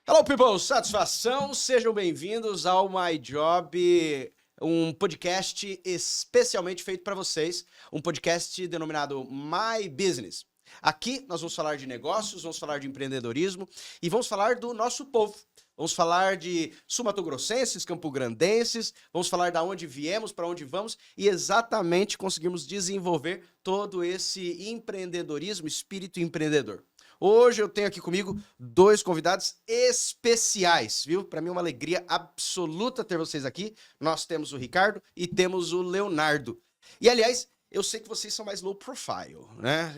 Hello, people! Satisfação! Sejam bem-vindos ao My Job, um podcast especialmente feito para vocês, um podcast denominado My Business. Aqui nós vamos falar de negócios, vamos falar de empreendedorismo e vamos falar do nosso povo. Vamos falar de sul-mato-grossenses, campograndenses, vamos falar de onde viemos, para onde vamos e exatamente conseguimos desenvolver todo esse empreendedorismo, espírito empreendedor. Hoje eu tenho aqui comigo dois convidados especiais, viu? Para mim é uma alegria absoluta ter vocês aqui. Nós temos o Ricardo e temos o Leonardo. E, aliás, eu sei que vocês são mais low profile, né?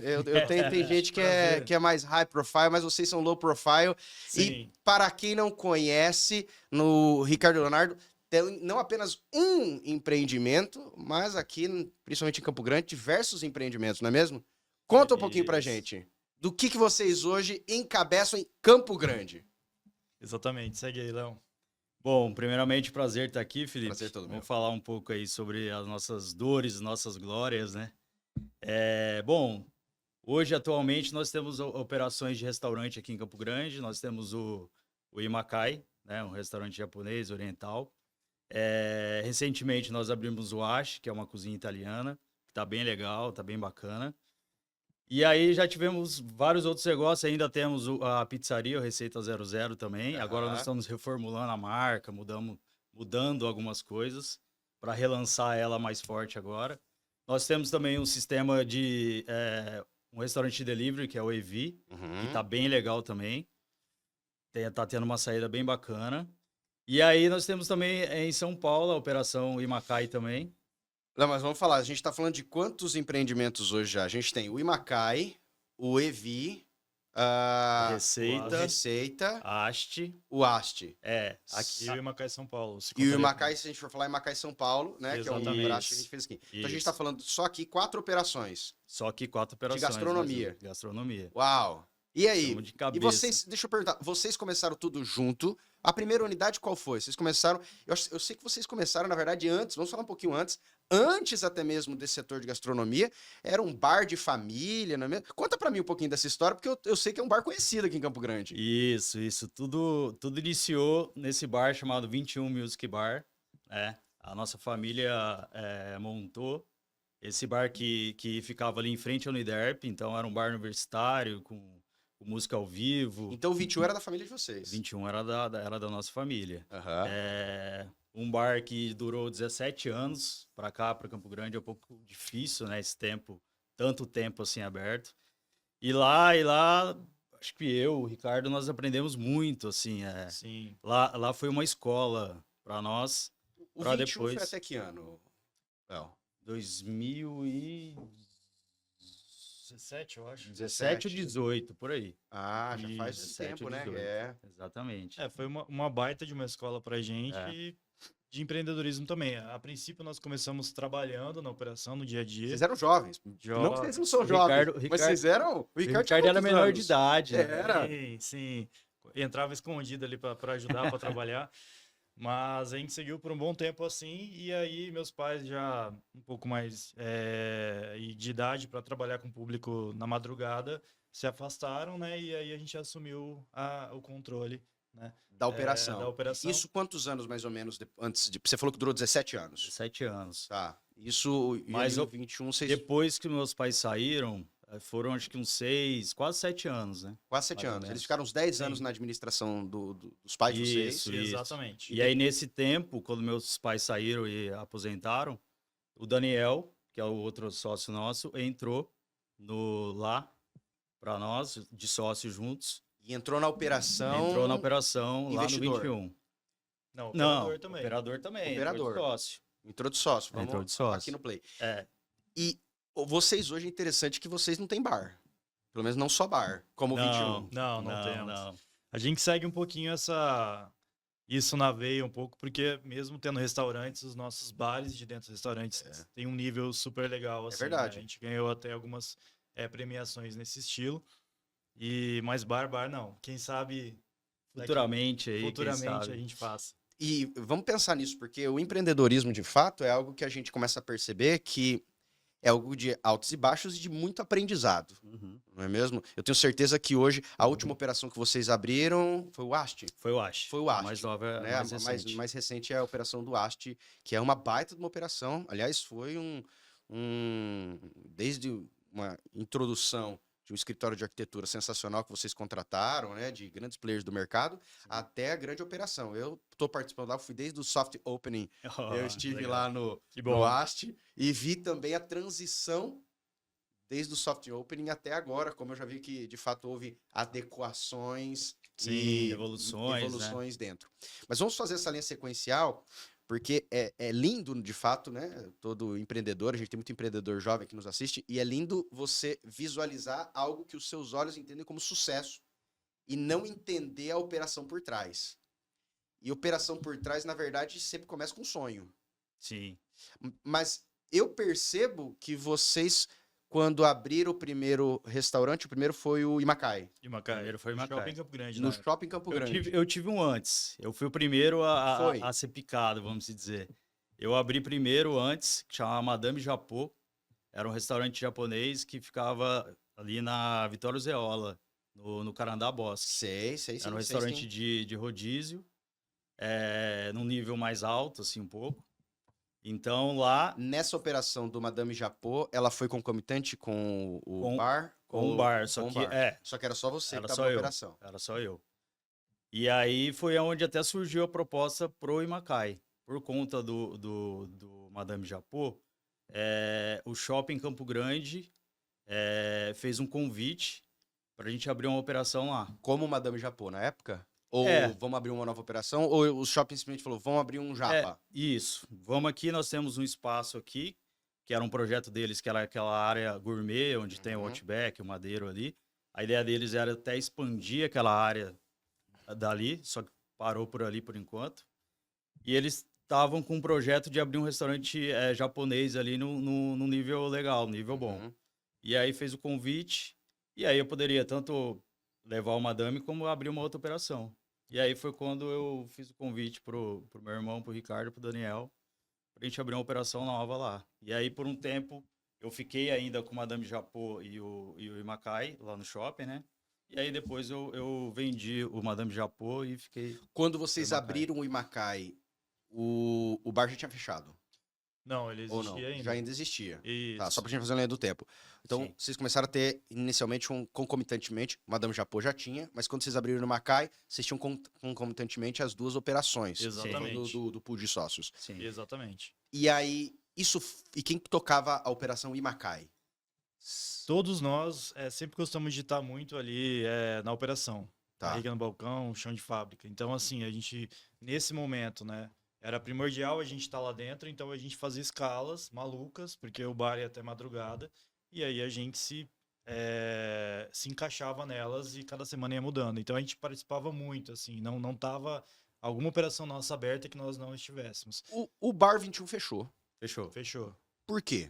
Tem gente que é mais high profile, mas vocês são low profile. Sim. E, para quem não conhece, no Ricardo e Leonardo, tem não apenas um empreendimento, mas aqui, principalmente em Campo Grande, diversos empreendimentos, não é mesmo? Conta um pouquinho pra gente. Do que vocês hoje encabeçam em Campo Grande? Exatamente, segue aí, Léo. Bom, primeiramente, prazer estar aqui, Felipe. Prazer todo meu. Vamos falar um pouco aí sobre as nossas dores, nossas glórias, né? Bom, hoje, atualmente, nós temos operações de restaurante aqui em Campo Grande. Nós temos o Imakai, né? Um restaurante japonês, oriental. Recentemente, nós abrimos o Ashi, que é uma cozinha italiana, que tá bem legal, tá bem bacana. E aí já tivemos vários outros negócios, ainda temos a pizzaria, o Receita 00 também. Agora nós estamos reformulando a marca, mudando algumas coisas para relançar ela mais forte agora. Nós temos também um sistema de um restaurante de delivery, que é o EV, que tá bem legal também. Tá tendo uma saída bem bacana. E aí nós temos também em São Paulo a operação Imakai também. Não, mas vamos falar, a gente tá falando de quantos empreendimentos hoje já? A gente tem o Imakai, o Evi, a Receita, Asti. o Asti. Aqui e o Imakai São Paulo. E o Imakai, se a gente for falar Imakai São Paulo, né? Exatamente. Que é o braço que a gente fez aqui. Então a gente tá falando só aqui 4 operações. Só que 4 operações. De gastronomia. De gastronomia. Uau! E aí? Estamos de cabeça. E vocês, deixa eu perguntar, vocês começaram tudo junto? A primeira unidade qual foi? Vocês começaram, eu sei que vocês começaram, na verdade, antes, vamos falar um pouquinho antes até mesmo desse setor de gastronomia, era um bar de família, não é mesmo? Conta pra mim um pouquinho dessa história, porque eu sei que é um bar conhecido aqui em Campo Grande. Isso. Tudo iniciou nesse bar chamado 21 Music Bar. A nossa família montou esse bar que ficava ali em frente ao Uniderp, então era um bar universitário com música ao vivo. Então o 21 era da família de vocês? 21 era da nossa família. Uhum. Um bar que durou 17 anos. Para cá, para Campo Grande, é um pouco difícil, né? Esse tempo, tanto tempo assim aberto. E lá, acho que o Ricardo, nós aprendemos muito, assim. Sim. Lá foi uma escola para nós. O pra 21 depois... foi até que ano? Não. 2017, eu acho. 17 ou 18, por aí. Ah, já faz 17 tempo, ou né? 18. Exatamente. Foi uma baita de uma escola pra gente e de empreendedorismo também. A princípio, nós começamos trabalhando na operação, no dia a dia. Vocês eram jovens. Não que vocês não são jovens, mas vocês eram... O Ricardo era menor de idade. Era. Sim. Entrava escondido ali para ajudar, para trabalhar. Mas a gente seguiu por um bom tempo assim, e aí meus pais já um pouco mais de idade para trabalhar com o público na madrugada, se afastaram, né? E aí a gente assumiu o controle, né? Da operação. Da operação. Isso quantos anos, mais ou menos, antes de... Você falou que durou 17 anos. 17 anos. Tá. Isso, mas no 21, vocês... Depois que meus pais saíram, foram acho que uns 6, quase 7 anos, né? Quase 7 anos. Eles ficaram uns 10 anos na administração dos pais de vocês. Isso. Exatamente. E aí, nesse tempo, quando meus pais saíram e aposentaram, o Daniel, que é o outro sócio nosso, entrou lá para nós, de sócios juntos. E entrou na operação... Entrou na operação investidor. Lá no 21. Não, operador também. Operador também. Operador. Entrou de sócio. Entrou de sócio. Vamos entrou de sócio. aqui no Play. E vocês hoje é interessante que vocês não têm bar. Pelo menos não só bar, como o 21. Não temos. A gente segue um pouquinho isso na veia um pouco, porque mesmo tendo restaurantes, os nossos bares de dentro dos restaurantes têm um nível super legal. Assim, verdade. Né? A gente ganhou até algumas premiações nesse estilo. Mas bar não. Quem sabe... Futuramente a gente faça. E vamos pensar nisso, porque o empreendedorismo, de fato, é algo que a gente começa a perceber que é algo de altos e baixos e de muito aprendizado, não é mesmo? Eu tenho certeza que hoje a última operação que vocês abriram foi o Ast. Foi o Ast. Foi o Ast, A mais nova, né? mais A recente. mais recente é a operação do Ast, que é uma baita de uma operação. Aliás, foi desde uma introdução de um escritório de arquitetura sensacional que vocês contrataram, né, de grandes players do mercado, até a grande operação. Eu estou participando lá, fui desde o soft opening, eu estive legal. lá no Ast e vi também a transição desde o soft opening até agora, como eu já vi que de fato houve adequações e evoluções dentro. Mas vamos fazer essa linha sequencial, porque é lindo, de fato, né? Todo empreendedor, a gente tem muito empreendedor jovem que nos assiste, e é lindo você visualizar algo que os seus olhos entendem como sucesso e não entender a operação por trás. E operação por trás, na verdade, sempre começa com um sonho. Sim. Mas eu percebo que vocês, quando abriram o primeiro restaurante, o primeiro foi o Imacai. Foi o Imacai. Shopping Campo Grande, No né? Shopping Campo Grande. Eu tive um antes. Eu fui o primeiro a ser picado, vamos dizer. Eu abri primeiro antes, que chamava Madame Japô. Era um restaurante japonês que ficava ali na Vitório Zeola, no Carandá Bosque. Sei. Era um restaurante de rodízio, num nível mais alto, assim, um pouco. Então, lá... Nessa operação do Madame Japô, ela foi concomitante com o bar? Com o bar, só que era só você era que só estava na eu. operação. Era só eu. E aí foi onde até surgiu a proposta pro Imacai. Por conta do Madame Japô, o Shopping Campo Grande fez um convite pra gente abrir uma operação lá. Como o Madame Japô, na época? Ou vamos abrir uma nova operação? Ou o shopping simplesmente falou, vamos abrir um Japa? Isso. Vamos aqui, nós temos um espaço aqui, que era um projeto deles, que era aquela área gourmet, onde tem o Outback, o Madeiro ali. A ideia deles era até expandir aquela área dali, só que parou por ali por enquanto. E eles estavam com um projeto de abrir um restaurante japonês ali no nível legal, nível bom. E aí fez o convite, e aí eu poderia tanto levar o Madame como abrir uma outra operação. E aí foi quando eu fiz o convite pro meu irmão, pro Ricardo, pro Daniel, pra gente abrir uma operação nova lá. E aí, por um tempo, eu fiquei ainda com o Madame Japô e o Imacai, lá no shopping, né? E aí, depois, eu vendi o Madame Japô e fiquei... Quando vocês abriram o Imacai, o bar já tinha fechado? Não, ele existia ainda. Já ainda existia. Isso. Tá, só pra gente fazer uma linha do tempo. Então, Sim. vocês começaram a ter, inicialmente, concomitantemente, Madame Japô já tinha, mas quando vocês abriram no Macai, vocês tinham concomitantemente as duas operações. Exatamente. Do pool de sócios. Sim. Exatamente. E aí, e quem tocava a operação Imacai? Todos nós sempre gostamos de estar muito ali na operação. Tá. Barriga no balcão, chão de fábrica. Então, assim, a gente, nesse momento, né? Era primordial a gente estar lá dentro, então a gente fazia escalas malucas, porque o bar ia até madrugada, e aí a gente se encaixava nelas e cada semana ia mudando. Então a gente participava muito, assim, não tava alguma operação nossa aberta que nós não estivéssemos. O Bar 21 fechou. Fechou. Por quê?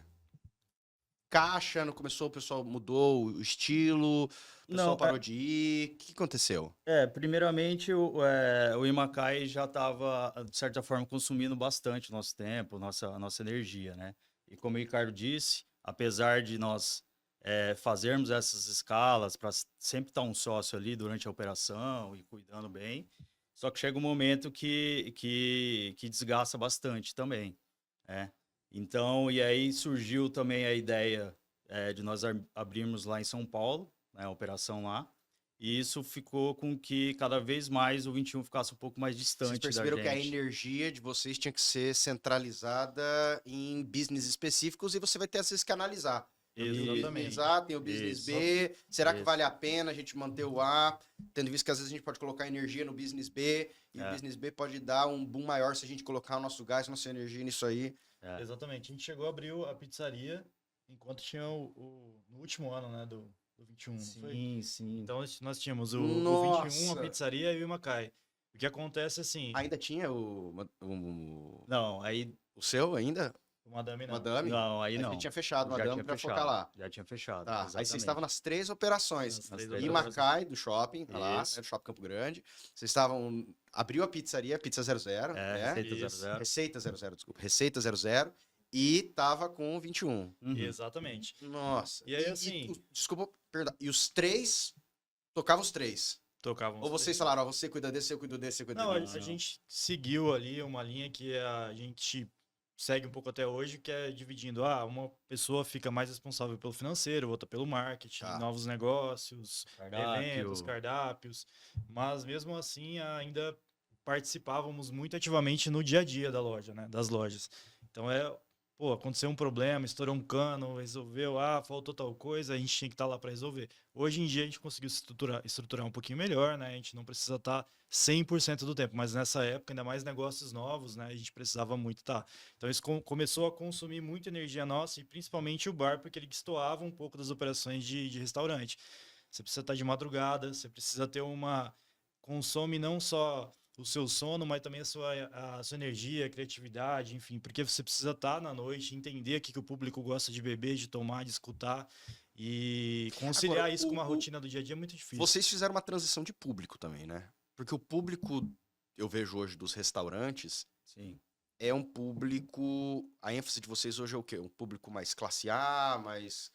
Caixa, não começou, o pessoal mudou o estilo, o pessoal parou de ir. O que aconteceu? Primeiramente, o Imacai já estava, de certa forma, consumindo bastante o nosso tempo, nossa energia, né? E como o Ricardo disse, apesar de nós fazermos essas escalas para sempre estar um sócio ali durante a operação e cuidando bem, só que chega um momento que desgasta bastante também, né? Então, e aí surgiu também a ideia de nós abrirmos lá em São Paulo, né, a operação lá, e isso ficou com que cada vez mais o 21 ficasse um pouco mais distante da gente. Vocês perceberam que a energia de vocês tinha que ser centralizada em business específicos e você vai ter a se canalizar. Exatamente. Tem o business B. Será que vale a pena a gente manter o A? Tendo visto que às vezes a gente pode colocar energia no business B e o business B pode dar um boom maior se a gente colocar o nosso gás, nossa energia nisso aí. Exatamente. A gente chegou a abrir a pizzaria enquanto tinha no último ano, né, do 21. Sim. Então nós tínhamos o 21, a pizzaria e o Imacai. O que acontece assim... Ainda tinha Não, aí... O seu ainda? O Madame não. Madame? Não, aí não. Ele tinha fechado o Madame pra focar lá. Já tinha fechado. Tá. Aí vocês estavam nas 3 operações. Imacai, do shopping, lá, do Shopping Campo Grande. Vocês estavam... Abriu a pizzaria, Pizza 00. Receita 00. Receita 00, desculpa. Receita 00. E tava com 21. Uhum. Exatamente. Nossa. E aí, assim- desculpa, perdão. E os três, tocavam os três. Tocavam Ou os vocês três. falaram, ó, você cuida desse, eu cuido desse, eu cuido Não, desse. a gente seguiu ali uma linha que a gente segue um pouco até hoje, que é dividindo. Uma pessoa fica mais responsável pelo financeiro, outra pelo marketing, Tá. novos negócios, Cardápio. eventos, cardápios. Mas mesmo assim, ainda participávamos muito ativamente no dia a dia da loja, né? Das lojas. Então aconteceu um problema, estourou um cano, resolveu, faltou tal coisa, a gente tinha que estar lá para resolver. Hoje em dia a gente conseguiu se estruturar um pouquinho melhor, né? A gente não precisa estar 100% do tempo, mas nessa época, ainda mais negócios novos, né? A gente precisava muito estar. Então isso começou a consumir muita energia nossa e principalmente o bar, porque ele destoava um pouco das operações de restaurante. Você precisa estar de madrugada, você precisa ter consome não só o seu sono, mas também a sua energia, a criatividade, enfim, porque você precisa estar na noite, entender o que o público gosta de beber, de tomar, de escutar, e conciliar Agora, isso com uma rotina do dia a dia é muito difícil. Vocês fizeram uma transição de público também, né? Porque o público, eu vejo hoje dos restaurantes, Sim. é um público. A ênfase de vocês hoje é o quê? Um público mais classe A, mais.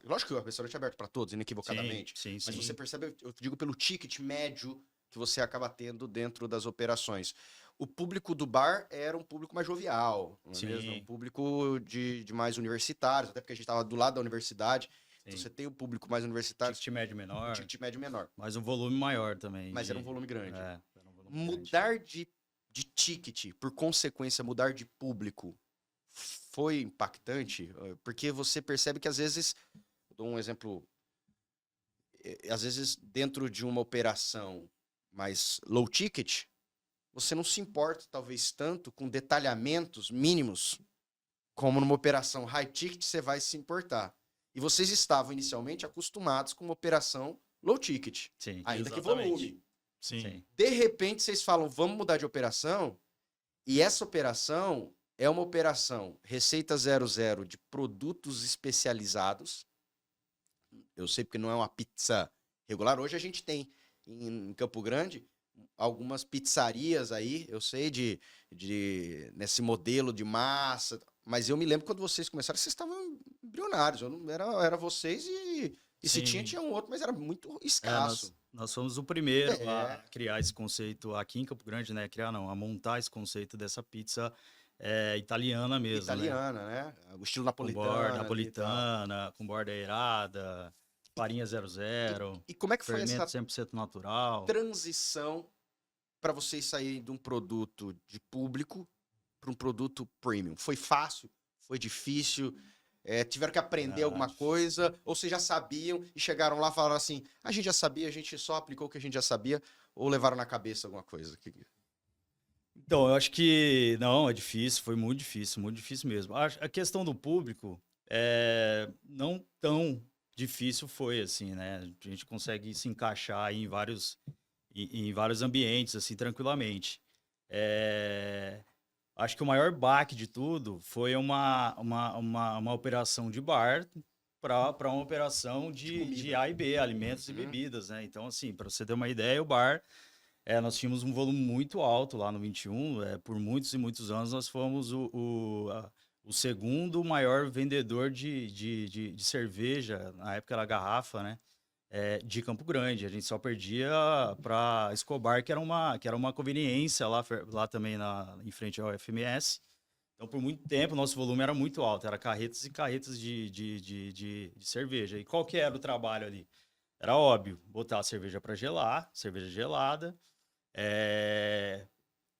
Lógico que o restaurante é aberto para todos, inequivocadamente. Sim, Mas sim. você percebe, eu digo pelo ticket médio que você acaba tendo dentro das operações. O público do bar era um público mais jovial, não é Sim. mesmo? Um público de mais universitários, até porque a gente estava do lado da universidade. Então Sim. você tem o público mais universitário, Ticket médio menor, ticket médio menor. mas um volume maior também. Mas era um volume grande. Era um volume grande. Mudar de ticket, por consequência, mudar de público, foi impactante? Porque você percebe que às vezes, vou dar um exemplo, às vezes dentro de uma operação mais low ticket, você não se importa talvez tanto com detalhamentos mínimos, como numa operação high ticket você vai se importar. E vocês estavam inicialmente acostumados com uma operação low ticket, Sim. ainda que Exatamente. volume. Sim. Sim. De repente vocês falam, vamos mudar de operação, e essa operação é uma operação Receita 00 de produtos especializados. Eu sei porque não é uma pizza regular. Hoje a gente tem em Campo Grande algumas pizzarias aí, eu sei, nesse modelo de massa, mas eu me lembro quando vocês começaram, vocês estavam embrionários. Eu não, era vocês e se Sim. tinha um outro, mas era muito escasso. Nós fomos o primeiro É. a criar esse conceito aqui em Campo Grande, né? A montar esse conceito dessa pizza italiana mesmo, Italiana, né? O estilo né? napolitano. Napolitana, com borda aerada, farinha 00, E como é que foi fermento essa 100% natural. transição para vocês saírem de um produto de público para um produto premium? Foi fácil? Foi difícil? Tiveram que aprender alguma coisa? Ou vocês já sabiam e chegaram lá e falaram assim, a gente já sabia, a gente só aplicou o que a gente já sabia? Ou levaram na cabeça alguma coisa? Então, eu acho que não, é difícil, foi muito difícil mesmo. A questão do público não tão difícil foi assim, né? A gente consegue se encaixar aí em vários ambientes assim tranquilamente. Acho que o maior baque de tudo foi uma operação de bar para uma operação de A e B, alimentos e bebidas, né? Então, assim, para você ter uma ideia, o bar, nós tínhamos um volume muito alto lá no 21, por muitos e muitos anos nós fomos o segundo maior vendedor de cerveja, na época era garrafa, né? De Campo Grande. A gente só perdia para Escobar, que era uma conveniência lá também em frente ao FMS. Então, por muito tempo, nosso volume era muito alto. Era carretas e carretas de cerveja. E qual que era o trabalho ali? Era óbvio, botar a cerveja para gelar, cerveja gelada.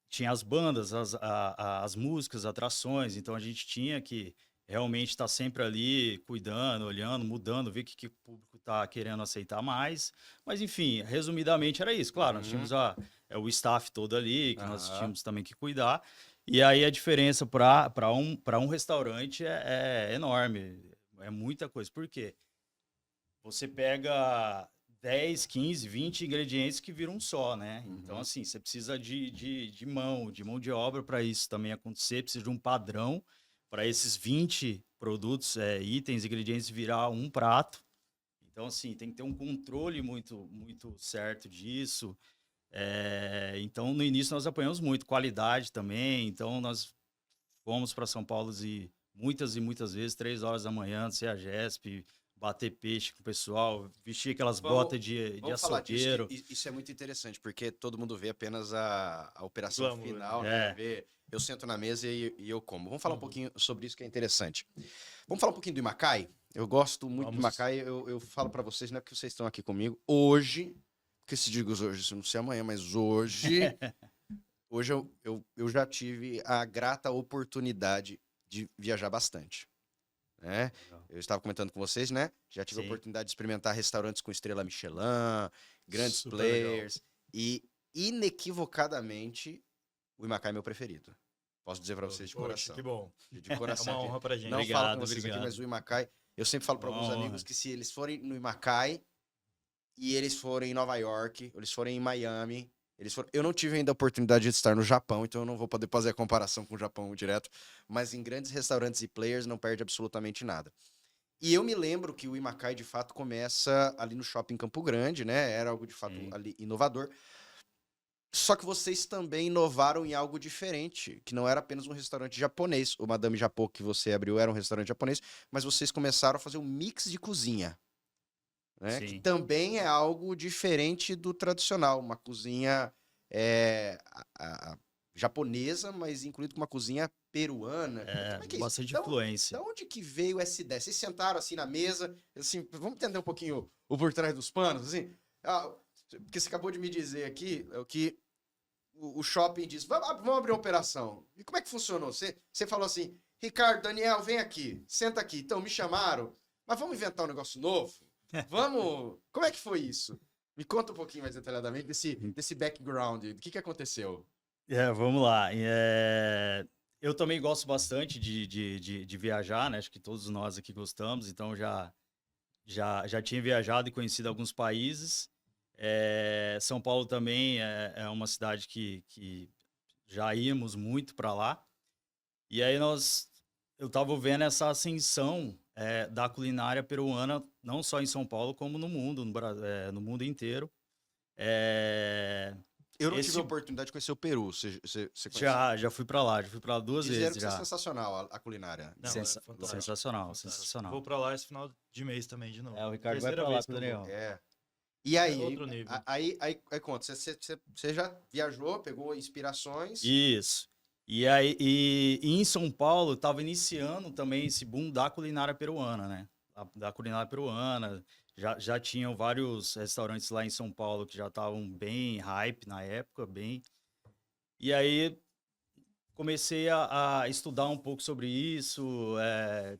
Tinha as bandas, as músicas, atrações. Então, a gente tinha que realmente estar sempre ali, cuidando, olhando, mudando, ver o que o público está querendo aceitar mais. Mas, enfim, resumidamente era isso. Claro, nós tínhamos o staff todo ali, que nós tínhamos também que cuidar. E aí a diferença para um restaurante é enorme. É muita coisa. Por quê? Você pega 10, 15, 20 ingredientes que viram um só, né? Então, assim, você precisa de mão de obra para isso também acontecer, precisa de um padrão para esses 20 produtos, itens, ingredientes virar um prato. Então, assim, tem que ter um controle muito, muito certo disso. Então, no início, nós apanhamos muito. Qualidade também. Então, nós fomos para São Paulo e muitas e muitas vezes, 3 horas da manhã, ser a GESP, bater peixe com o pessoal, vestir aquelas botas de Vamos falar disso, açougueiro. que isso é muito interessante, porque todo mundo vê apenas a operação Glamour, final, né? né? Vê, eu sento na mesa e eu como. Vamos falar um pouquinho sobre isso que é interessante. Vamos falar um pouquinho do Imacai? Eu gosto muito do Vamos. Imacai, eu falo pra vocês, não é porque vocês estão aqui comigo, hoje, porque se digo hoje, isso não sei amanhã, mas hoje, hoje eu já tive a grata oportunidade de viajar bastante. Né? Legal. Eu estava comentando com vocês, né? Já tive a Sim. oportunidade de experimentar restaurantes com estrela Michelin, grandes Super players, e inequivocadamente o Imacai é meu preferido. Posso dizer para vocês de Poxa, coração. que bom. De É coração. uma honra pra gente. Não Obrigado, falo com vocês aqui, obrigado. mas o Imacai, eu sempre falo para alguns Honra. amigos que se eles forem no Imacai e eles forem em Nova York, ou eles forem em Miami, eu não tive ainda a oportunidade de estar no Japão, então eu não vou poder fazer a comparação com o Japão direto, mas em grandes restaurantes e players não perde absolutamente nada. E eu me lembro que o Imacai, de fato, começa ali no Shopping Campo Grande, né? Era algo, de fato, Sim. ali inovador. Só que vocês também inovaram em algo diferente, que não era apenas um restaurante japonês. O Madame Japô que você abriu era um restaurante japonês, mas vocês começaram a fazer um mix de cozinha, né? Que Sim. também é algo diferente do tradicional. Uma cozinha japonesa, mas incluído com uma cozinha peruana. Como é que é isso? Bastante Da influência. onde que veio essa ideia? Vocês sentaram assim na mesa, assim, vamos entender um pouquinho o por trás dos panos, assim? Porque você acabou de me dizer aqui é o que o shopping disse, vamos abrir uma operação. E como é que funcionou? Você falou assim, Ricardo, Daniel, vem aqui, senta aqui. Então, me chamaram, mas vamos inventar um negócio novo? Vamos... Como é que foi isso? Me conta um pouquinho mais detalhadamente desse background, do que aconteceu. Vamos lá. Eu também gosto bastante de viajar, né? Acho que todos nós aqui gostamos, então já tinha viajado e conhecido alguns países. São Paulo também é uma cidade que já íamos muito para lá. E aí eu estava vendo essa ascensão da culinária peruana, não só em São Paulo, como no mundo, no mundo inteiro. Eu não tive a oportunidade de conhecer o Peru. Você conhece? Já fui para lá, 2 Disseram vezes que é já. sensacional a culinária. Não, fantástico. Sensacional, Fantástico. sensacional. Vou pra lá esse final de mês também, de novo. O Ricardo vai Terceira para lá vez com o que eu vou. Daniel. E aí, outro nível. aí conta, você já viajou, pegou inspirações. Isso. E aí, e em São Paulo, estava iniciando também esse boom da culinária peruana, né? Da culinária peruana. Já tinham vários restaurantes lá em São Paulo que já estavam bem hype na época, bem. E aí comecei a estudar um pouco sobre isso,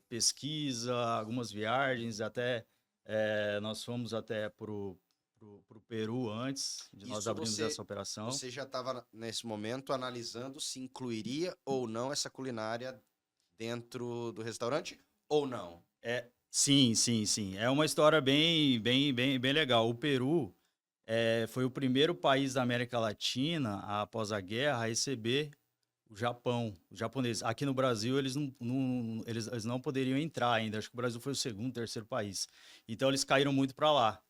pesquisa, algumas viagens, até nós fomos até pro Peru antes de nós Isso abrirmos essa operação. Você já estava, nesse momento, analisando se incluiria ou não essa culinária dentro do restaurante ou não? Sim. É uma história bem legal. O Peru foi o primeiro país da América Latina, após a guerra, a receber o Japão, os japoneses. Aqui no Brasil, eles não poderiam entrar ainda. Acho que o Brasil foi o segundo, terceiro país. Então, eles caíram muito para lá.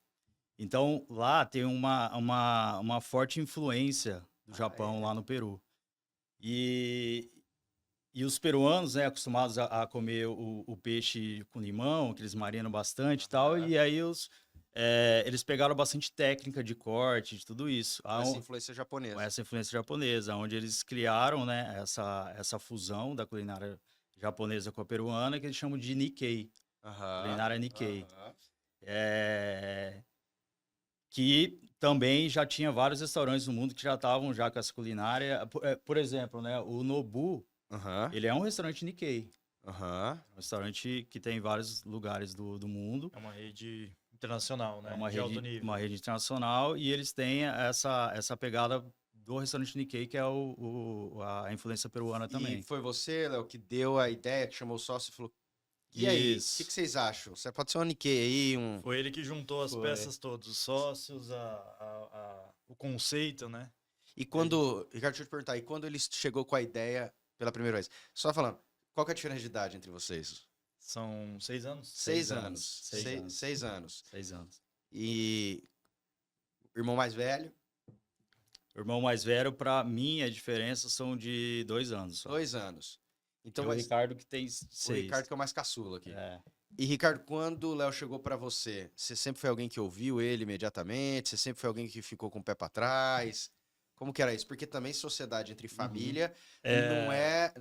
Então, lá tem uma forte influência do Japão, lá no Peru. E os peruanos, né, acostumados a comer o peixe com limão, que eles marinam bastante e tal, e aí eles pegaram bastante técnica de corte, de tudo isso. Essa influência japonesa. Essa influência japonesa, onde eles criaram, né, essa fusão da culinária japonesa com a peruana, que eles chamam de Nikkei. Culinária Nikkei. Que também já tinha vários restaurantes no mundo que já estavam já com essa culinária. Por exemplo, né, o Nobu, ele é um restaurante Nikkei. Um restaurante que tem em vários lugares do mundo. É uma rede internacional, né? É de alto nível. uma rede internacional, e eles têm essa pegada do restaurante Nikkei, que é a influência peruana também. E foi você, Léo, que deu a ideia, que chamou o sócio e falou, e aí, o que vocês acham? Você pode ser um Nikkei aí, Foi ele que juntou as peças todas, os sócios, o conceito, né? E quando, Ricardo, deixa eu te perguntar, e quando ele chegou com a ideia pela primeira vez? Só falando, qual que é a diferença de idade entre vocês? São 6 anos? 6 anos. 6 anos. 6 anos. E o irmão mais velho? O irmão mais velho, para mim, a diferença são de 2 anos. Só. 2 anos. Então, E o mas Ricardo que tem o 6. Ricardo que é o mais caçula aqui. É. E, Ricardo, quando o Léo chegou pra você, você sempre foi alguém que ouviu ele imediatamente? Você sempre foi alguém que ficou com o pé pra trás? Como que era isso? Porque também sociedade entre família não é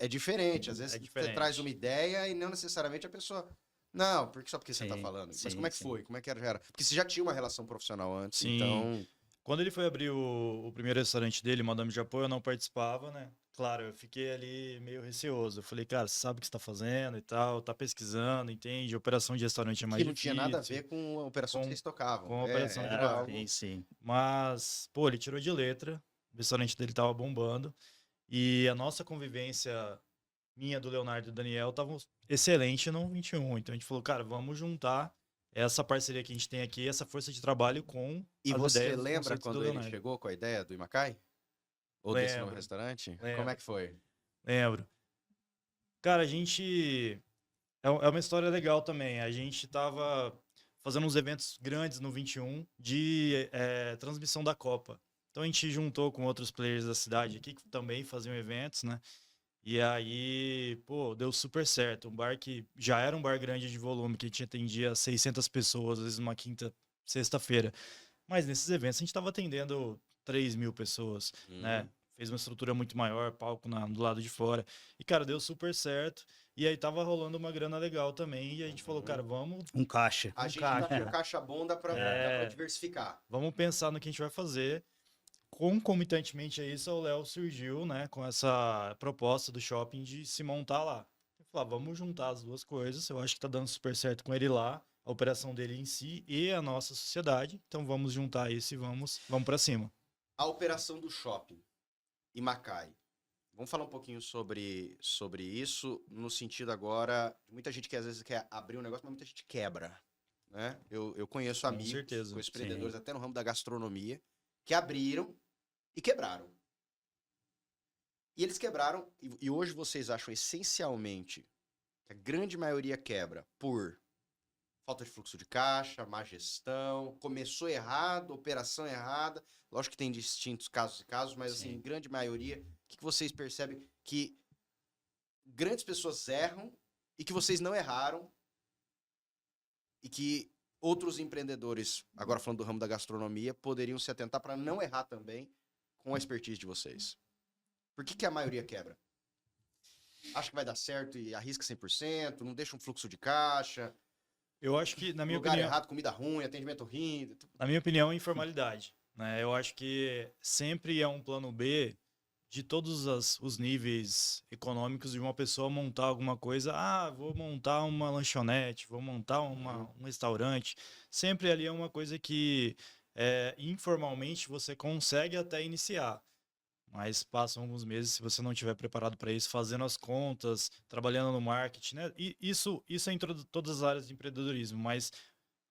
diferente. Às vezes É você traz uma diferente. ideia e não necessariamente a pessoa. Não, porque só porque você tá Sim, falando. Mas sim, como é que sim. foi? Como é que era? Porque você já tinha uma relação profissional antes, Sim. então. Quando ele foi abrir o primeiro restaurante dele, Madame Japão, eu não participava, né? Claro, eu fiquei ali meio receoso. Eu falei, cara, você sabe o que você tá fazendo e tal, tá pesquisando, entende? Operação de restaurante é mais Que não tinha nada a difícil. ver com a operação que Com, vocês tocavam. com a operação de Era bar. algo. Sim, sim. Mas, pô, ele tirou de letra, o restaurante dele tava bombando. E a nossa convivência, minha, do Leonardo e do Daniel, tava excelente no 21. Então a gente falou, cara, vamos juntar essa parceria que a gente tem aqui, essa força de trabalho com E as você ideias, os lembra conceitos do quando ele Leonardo. chegou com a ideia do Imacai? Ou desse novo Lembro, restaurante? Como é lembro, que foi? lembro. Cara, a gente. É uma história legal também. A gente tava fazendo uns eventos grandes no 21 de transmissão da Copa. Então a gente juntou com outros players da cidade aqui que também faziam eventos, né? E aí, pô, deu super certo. Um bar que já era um bar grande de volume, que a gente atendia 600 pessoas, às vezes numa quinta, sexta-feira. Mas nesses eventos a gente tava atendendo 3.000 pessoas, né? Fez uma estrutura muito maior, palco do lado de fora. E, cara, deu super certo. E aí tava rolando uma grana legal também. E a gente falou, cara, vamos Um caixa. A com gente tá com caixa. caixa bom, dá pra diversificar. Vamos pensar no que a gente vai fazer. Concomitantemente a isso, o Léo surgiu, né, com essa proposta do shopping de se montar lá. Eu falei, vamos juntar as duas coisas. Eu acho que tá dando super certo com ele lá, a operação dele em si e a nossa sociedade. Então vamos juntar isso e vamos para cima. A operação do shopping e Macai. Vamos falar um pouquinho sobre isso, no sentido agora, de muita gente que às vezes quer abrir um negócio, mas muita gente quebra. Né? Eu conheço Com amigos, certeza, conheço sim. empreendedores até no ramo da gastronomia, que abriram e quebraram. E eles quebraram, e hoje vocês acham essencialmente que a grande maioria quebra por falta de fluxo de caixa, má gestão, começou errado, operação errada. Lógico que tem distintos casos e casos, mas assim, Sim. em grande maioria, o que vocês percebem que grandes pessoas erram e que vocês não erraram e que outros empreendedores, agora falando do ramo da gastronomia, poderiam se atentar para não errar também com a expertise de vocês? Por que a maioria quebra? Acha que vai dar certo e arrisca 100%, não deixa um fluxo de caixa, Eu acho que, na minha lugar opinião, errado, comida ruim, atendimento ruim. é informalidade, né? Eu acho que sempre é um plano B de todos os níveis econômicos de uma pessoa montar alguma coisa. Ah, vou montar uma lanchonete, vou montar um restaurante. Sempre ali é uma coisa que informalmente você consegue até iniciar. Mas passam alguns meses, se você não estiver preparado para isso, fazendo as contas, trabalhando no marketing, né? E isso é em todas as áreas de empreendedorismo, mas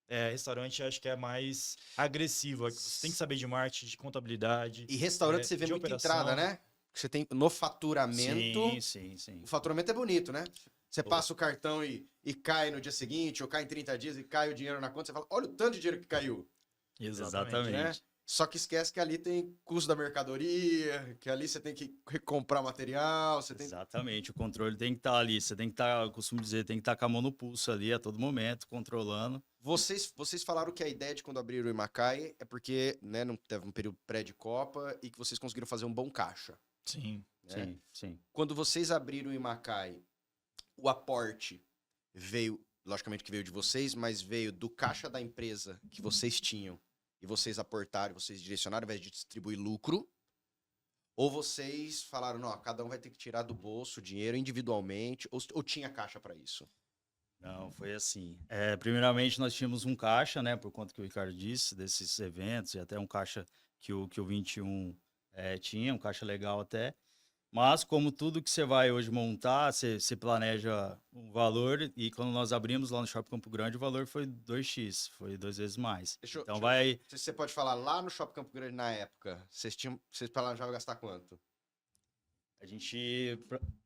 restaurante acho que é mais agressivo. Você tem que saber de marketing, de contabilidade, E restaurante você vê de muita operação. entrada, né? Você tem no faturamento. Sim. O faturamento é bonito, né? Você passa o cartão e cai no dia seguinte, ou cai em 30 dias e cai o dinheiro na conta, você fala, olha o tanto de dinheiro que caiu. Exatamente. Né? Só que esquece que ali tem custo da mercadoria, que ali você tem que comprar material, você tem... Exatamente, o controle tem que estar ali, você tem que estar, eu costumo dizer, tem que estar com a mão no pulso ali a todo momento, controlando. Vocês falaram que a ideia de quando abriram o Imacai é porque, né, não teve um período pré de Copa e que vocês conseguiram fazer um bom caixa. Sim. Né? Sim. Quando vocês abriram o Imacai, o aporte veio, logicamente que veio de vocês, mas veio do caixa da empresa que vocês tinham e vocês aportaram, vocês direcionaram ao invés de distribuir lucro, ou vocês falaram, não, cada um vai ter que tirar do bolso dinheiro individualmente, ou tinha caixa para isso? Não, foi assim. Primeiramente, nós tínhamos um caixa, né, por conta que o Ricardo disse, desses eventos, e até um caixa que o 21 tinha, um caixa legal até. Mas, como tudo que você vai hoje montar, você planeja um valor, e quando nós abrimos lá no Shopping Campo Grande, o valor foi 2x, foi 2 vezes mais. Então vai... Você pode falar, lá no Shopping Campo Grande, na época, vocês planejavam gastar quanto? A gente,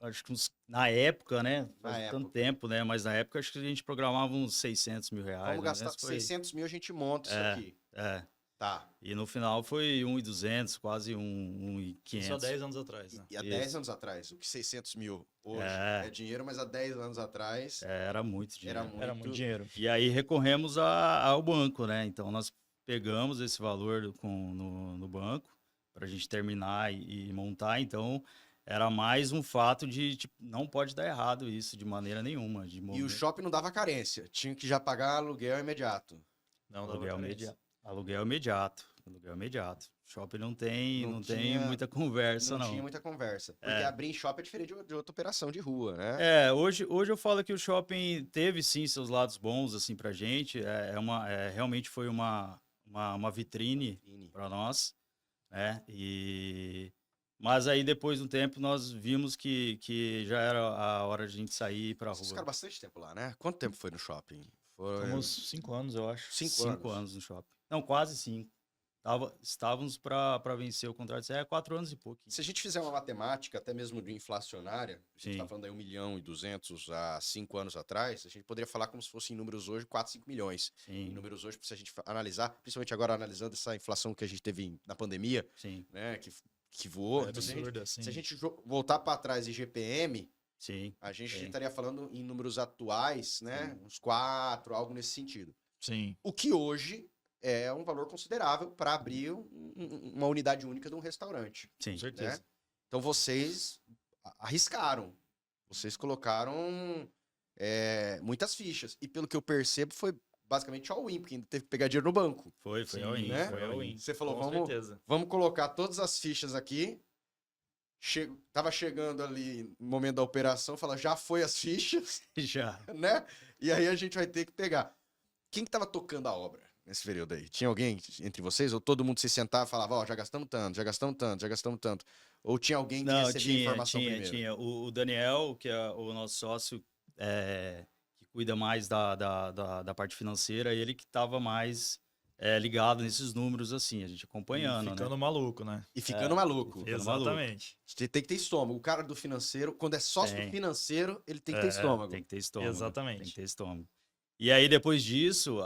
acho que na época, né? Faz tanto tempo, né? Mas na época, acho que a gente programava uns 600 mil reais. Vamos gastar 600 mil, a gente monta isso aqui. Tá. E no final foi 1.200, quase 1.500. Isso há 10 anos atrás, né? E há Isso. 10 anos atrás, o que 600 mil hoje É. é dinheiro, mas há 10 anos atrás Era muito dinheiro. Era muito dinheiro. E aí recorremos ao banco, né? Então nós pegamos esse valor no banco para a gente terminar e montar. Então era mais um fato de tipo, não pode dar errado isso de maneira nenhuma. E o shopping não dava carência, tinha que já pagar aluguel imediato. Não, dava aluguel carência. imediato. Aluguel imediato. Aluguel imediato. Shopping não tem Não tem tinha- muita conversa, não. tinha muita conversa. Porque É. abrir em shopping é diferente de outra operação de rua, né? Hoje eu falo que o shopping teve sim seus lados bons assim pra gente. Realmente foi uma vitrine para nós, né? Mas aí depois de um tempo nós vimos que já era a hora de a gente sair para Vocês rua. ficaram bastante tempo lá, né? Quanto tempo foi no shopping? Foi Fomos 5 anos, eu acho. 5 anos no shopping. Não, quase 5. Estávamos para vencer o contrato. 4 anos e pouco. Se a gente fizer uma matemática, até mesmo de inflacionária, a gente Sim. está falando aí 1.200.000 há 5 anos atrás, a gente poderia falar como se fosse em números hoje 4, 5 milhões. Em Sim, números hoje, se a gente analisar, principalmente agora analisando essa inflação que a gente teve na pandemia, sim, né, que voou. É Então, absurdo, assim. se a gente voltar para trás em GPM, sim. a gente Sim. estaria falando em números atuais, né, uns 4, algo nesse sentido. Sim. O que hoje é um valor considerável para abrir uma unidade única de um restaurante. Sim. Com certeza. Então vocês arriscaram, vocês colocaram muitas fichas. E pelo que eu percebo, foi basicamente all-in, porque ainda teve que pegar dinheiro no banco. Foi Sim, all-in, né? Foi all-in. Você falou, Com certeza. vamos colocar todas as fichas aqui. Tava chegando ali no momento da operação, fala, já foi as fichas, Já. né? E aí a gente vai ter que pegar. Quem que tava tocando a obra nesse período aí? Tinha alguém entre vocês? Ou todo mundo se sentava e falava, ó, já gastamos tanto, já gastamos tanto, já gastamos tanto? Ou tinha alguém que Não, recebia a informação primeiro? tinha. O Daniel, que é o nosso sócio, que cuida mais da parte financeira, ele que estava mais ligado nesses números, assim, a gente acompanhando, Ficando né? maluco, né? E ficando maluco. Ficando maluco. Exatamente. Você tem que ter estômago. O cara do financeiro, quando é sócio do Tem. financeiro, ele tem que ter estômago. Tem que ter estômago. Exatamente. Tem que ter estômago. E aí, depois disso,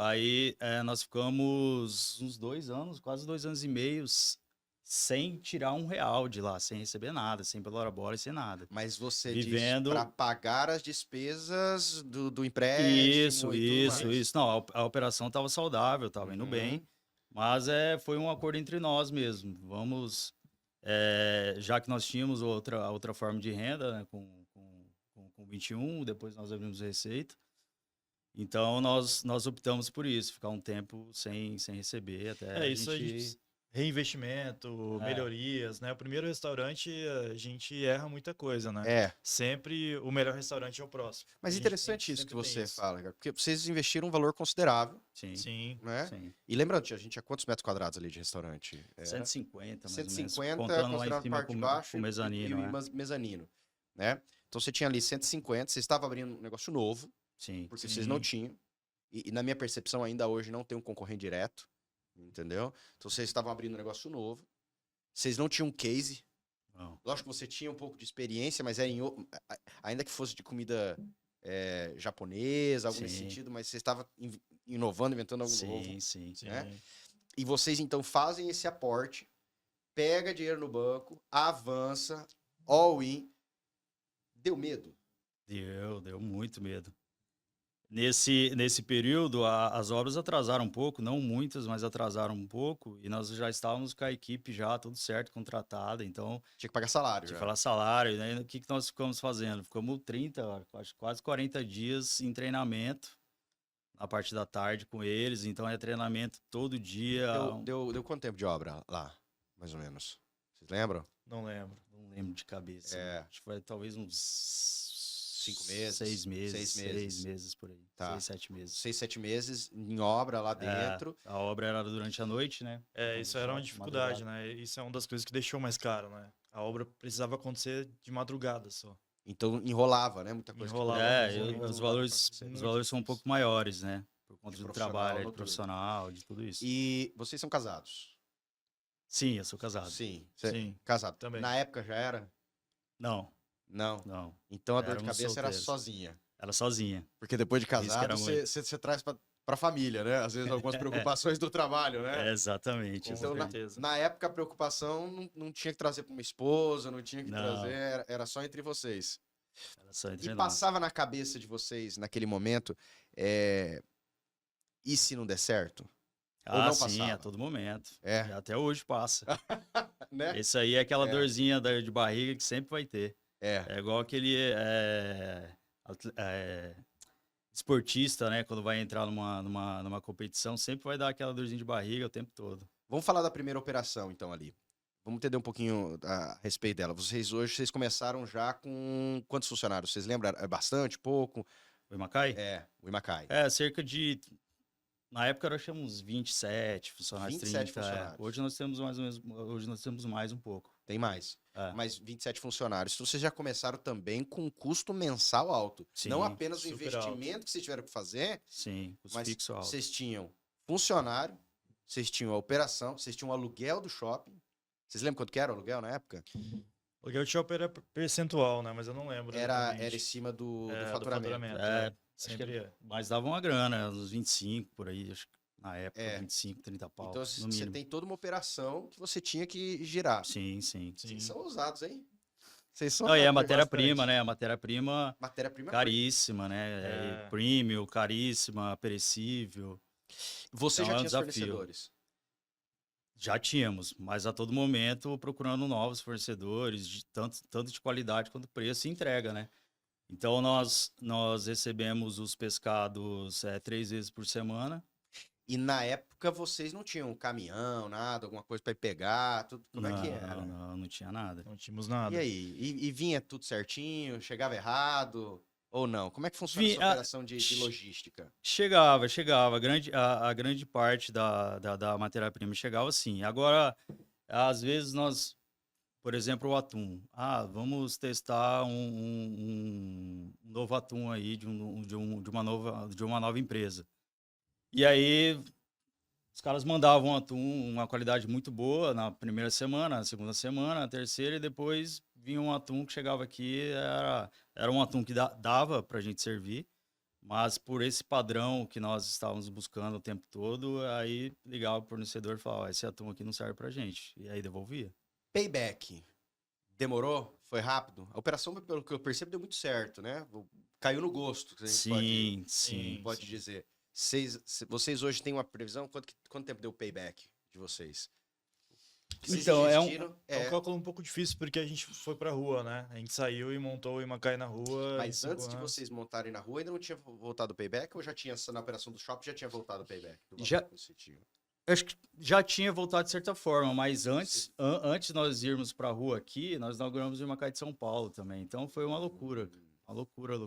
nós ficamos uns 2 anos, quase 2 anos e meio, sem tirar R$1 de lá, sem receber nada, sem pelora-bola e sem nada. Mas você Vivendo- diz para pagar as despesas do empréstimo e tudo mais. Isso. Não, a operação estava saudável, estava indo Uhum. bem, mas foi um acordo entre nós mesmo. Vamos, já que nós tínhamos outra forma de renda, né, com 21, depois nós abrimos Receita. Então, nós optamos por isso, ficar um tempo sem receber até Isso a gente... Reinvestimento, melhorias, né? O primeiro restaurante, a gente erra muita coisa, né? É. Sempre o melhor restaurante é o próximo. Mas A gente interessante isso que sempre tem você isso. fala, cara, porque vocês investiram um valor considerável, Sim, Sim. né? sim. E lembrando, a gente tinha quantos metros quadrados ali de restaurante? 150, mais 150, ou menos. Contando lá em considerando cima parte de com baixo o mezanino, né? mezanino, né? Então você tinha ali 150, você estava abrindo um negócio novo, Sim. porque Sim. vocês não tinham. E na minha percepção, ainda hoje não tem um concorrente direto, entendeu? Então vocês estavam abrindo um negócio novo. Vocês não tinham um case. Não. Lógico que você tinha um pouco de experiência, mas era ainda que fosse de comida japonesa, algo nesse Sim. sentido, mas você estava inovando, inventando algo novo. Sim. Sim. né? E vocês então fazem esse aporte, pega dinheiro no banco, avança, all-in. Deu medo? Deu muito medo. Nesse período, as obras atrasaram um pouco, não muitas, mas atrasaram um pouco, e nós já estávamos com a equipe já, tudo certo, contratada, então Tinha que pagar salário. tinha que já. falar salário, né? O que nós ficamos fazendo? Ficamos 30, acho que quase 40 dias em treinamento, na parte da tarde com eles, então é treinamento todo dia. Deu quanto tempo de obra lá, mais ou menos? Vocês lembram? Não lembro. Não lembro de cabeça. É. Acho que foi talvez uns 5 meses? 6 meses. 6 meses. 6 meses por aí. Tá. 6, 7 meses. 6, 7 meses em obra lá dentro. A obra era durante a noite, né? Isso era uma dificuldade, né? Isso é uma das coisas que deixou mais caro, né? A obra precisava acontecer de madrugada só. Então enrolava, né? Muita coisa. Enrolava. Os valores são um pouco maiores, né? Por conta De do profissional, trabalho, de tudo. profissional, de tudo isso. E vocês são casados? Sim, eu sou casado. Sim. Sim. Casado. Também. Na época já era? Não. Então a dor de Éramos cabeça era solteiros. sozinha. Era sozinha. Porque depois de Isso que casado, era muito. você traz pra para a família, né? Às vezes algumas preocupações do trabalho, né? Exatamente, Com Então, certeza. na época, a preocupação não tinha que trazer para uma esposa, não tinha que Não. trazer, era só entre vocês. Era só E entre nós. passava na cabeça de vocês, naquele momento, é, e se não der certo? Ou não Sim, passava? a todo momento. É. E até hoje passa. Né? Isso aí é aquela É. dorzinha de barriga que sempre vai ter. É. É igual aquele esportista, né? Quando vai entrar numa competição, sempre vai dar aquela dorzinha de barriga o tempo todo. Vamos falar da primeira operação, então, ali. Vamos entender um pouquinho a respeito dela. Vocês começaram já com quantos funcionários? Vocês lembram? É bastante, pouco? O Imacai? O Imacai. Cerca de... Na época nós tínhamos 27 funcionários, 27 30. funcionários. Hoje nós temos mais ou menos, hoje nós temos mais um pouco. Tem mais. É. Mas 27 funcionários. Então, vocês já começaram também com um custo mensal alto. Sim, Não apenas o super investimento alto. que vocês tiveram que fazer, Sim, os mas fixos altos. vocês tinham funcionário, vocês tinham a operação, vocês tinham o aluguel do shopping. Vocês lembram quanto que era o aluguel na época? O aluguel de shopping era percentual, né? Mas eu não lembro. Era exatamente. em cima do É, faturamento. É, Sempre é. mas dava uma grana, uns 25 por aí, acho que na época, É. 25, 30 pau, Então, no você mínimo. tem toda uma operação que você tinha que girar. Sim, sim. Sim. Vocês são ousados, hein? Vocês são Não, e a ousados matéria-prima, bastante. né? A matéria-prima Matéria-prima. caríssima, né? É. Premium, caríssima, perecível. Você Então, já é um tinha os desafio. fornecedores. Já tínhamos, mas a todo momento procurando novos fornecedores, tanto de qualidade quanto preço e entrega, né? Então, nós recebemos os pescados 3 vezes por semana. E na época vocês não tinham caminhão, nada, alguma coisa pra ir pegar, tudo, como é que era? Não tinha nada. Não tínhamos nada. E aí? E vinha tudo certinho? Chegava errado? Ou não? Como é que funciona essa Vinha- operação de logística? Chegava. A grande parte da matéria-prima chegava sim. Agora, às vezes nós, por exemplo, o atum. Vamos testar um novo atum aí de uma nova empresa. E aí, os caras mandavam um atum, uma qualidade muito boa na primeira semana, na segunda semana, na terceira, e depois vinha um atum que chegava aqui, era um atum que dava pra gente servir, mas por esse padrão que nós estávamos buscando o tempo todo, aí ligava pro fornecedor e falava, esse atum aqui não serve pra gente, e aí devolvia. Payback. Demorou? Foi rápido? A operação, pelo que eu percebo, deu muito certo, né? Caiu no gosto, que a gente Sim. pode dizer. Vocês hoje têm uma previsão? Quanto tempo deu o payback de vocês? Vocês Então, investiram, É um cálculo um pouco difícil porque a gente foi pra rua, né? A gente saiu e montou o Imacai na rua. Mas em antes 5 de anos. vocês montarem na rua, ainda não tinha voltado o payback? Ou já tinha, na operação do shopping, já tinha voltado o payback? Do Já- valor que você tinha? Acho que já tinha voltado de certa forma, mas antes de nós irmos pra rua aqui, nós inauguramos o Imacai de São Paulo também. Então foi uma loucura. Uma loucura.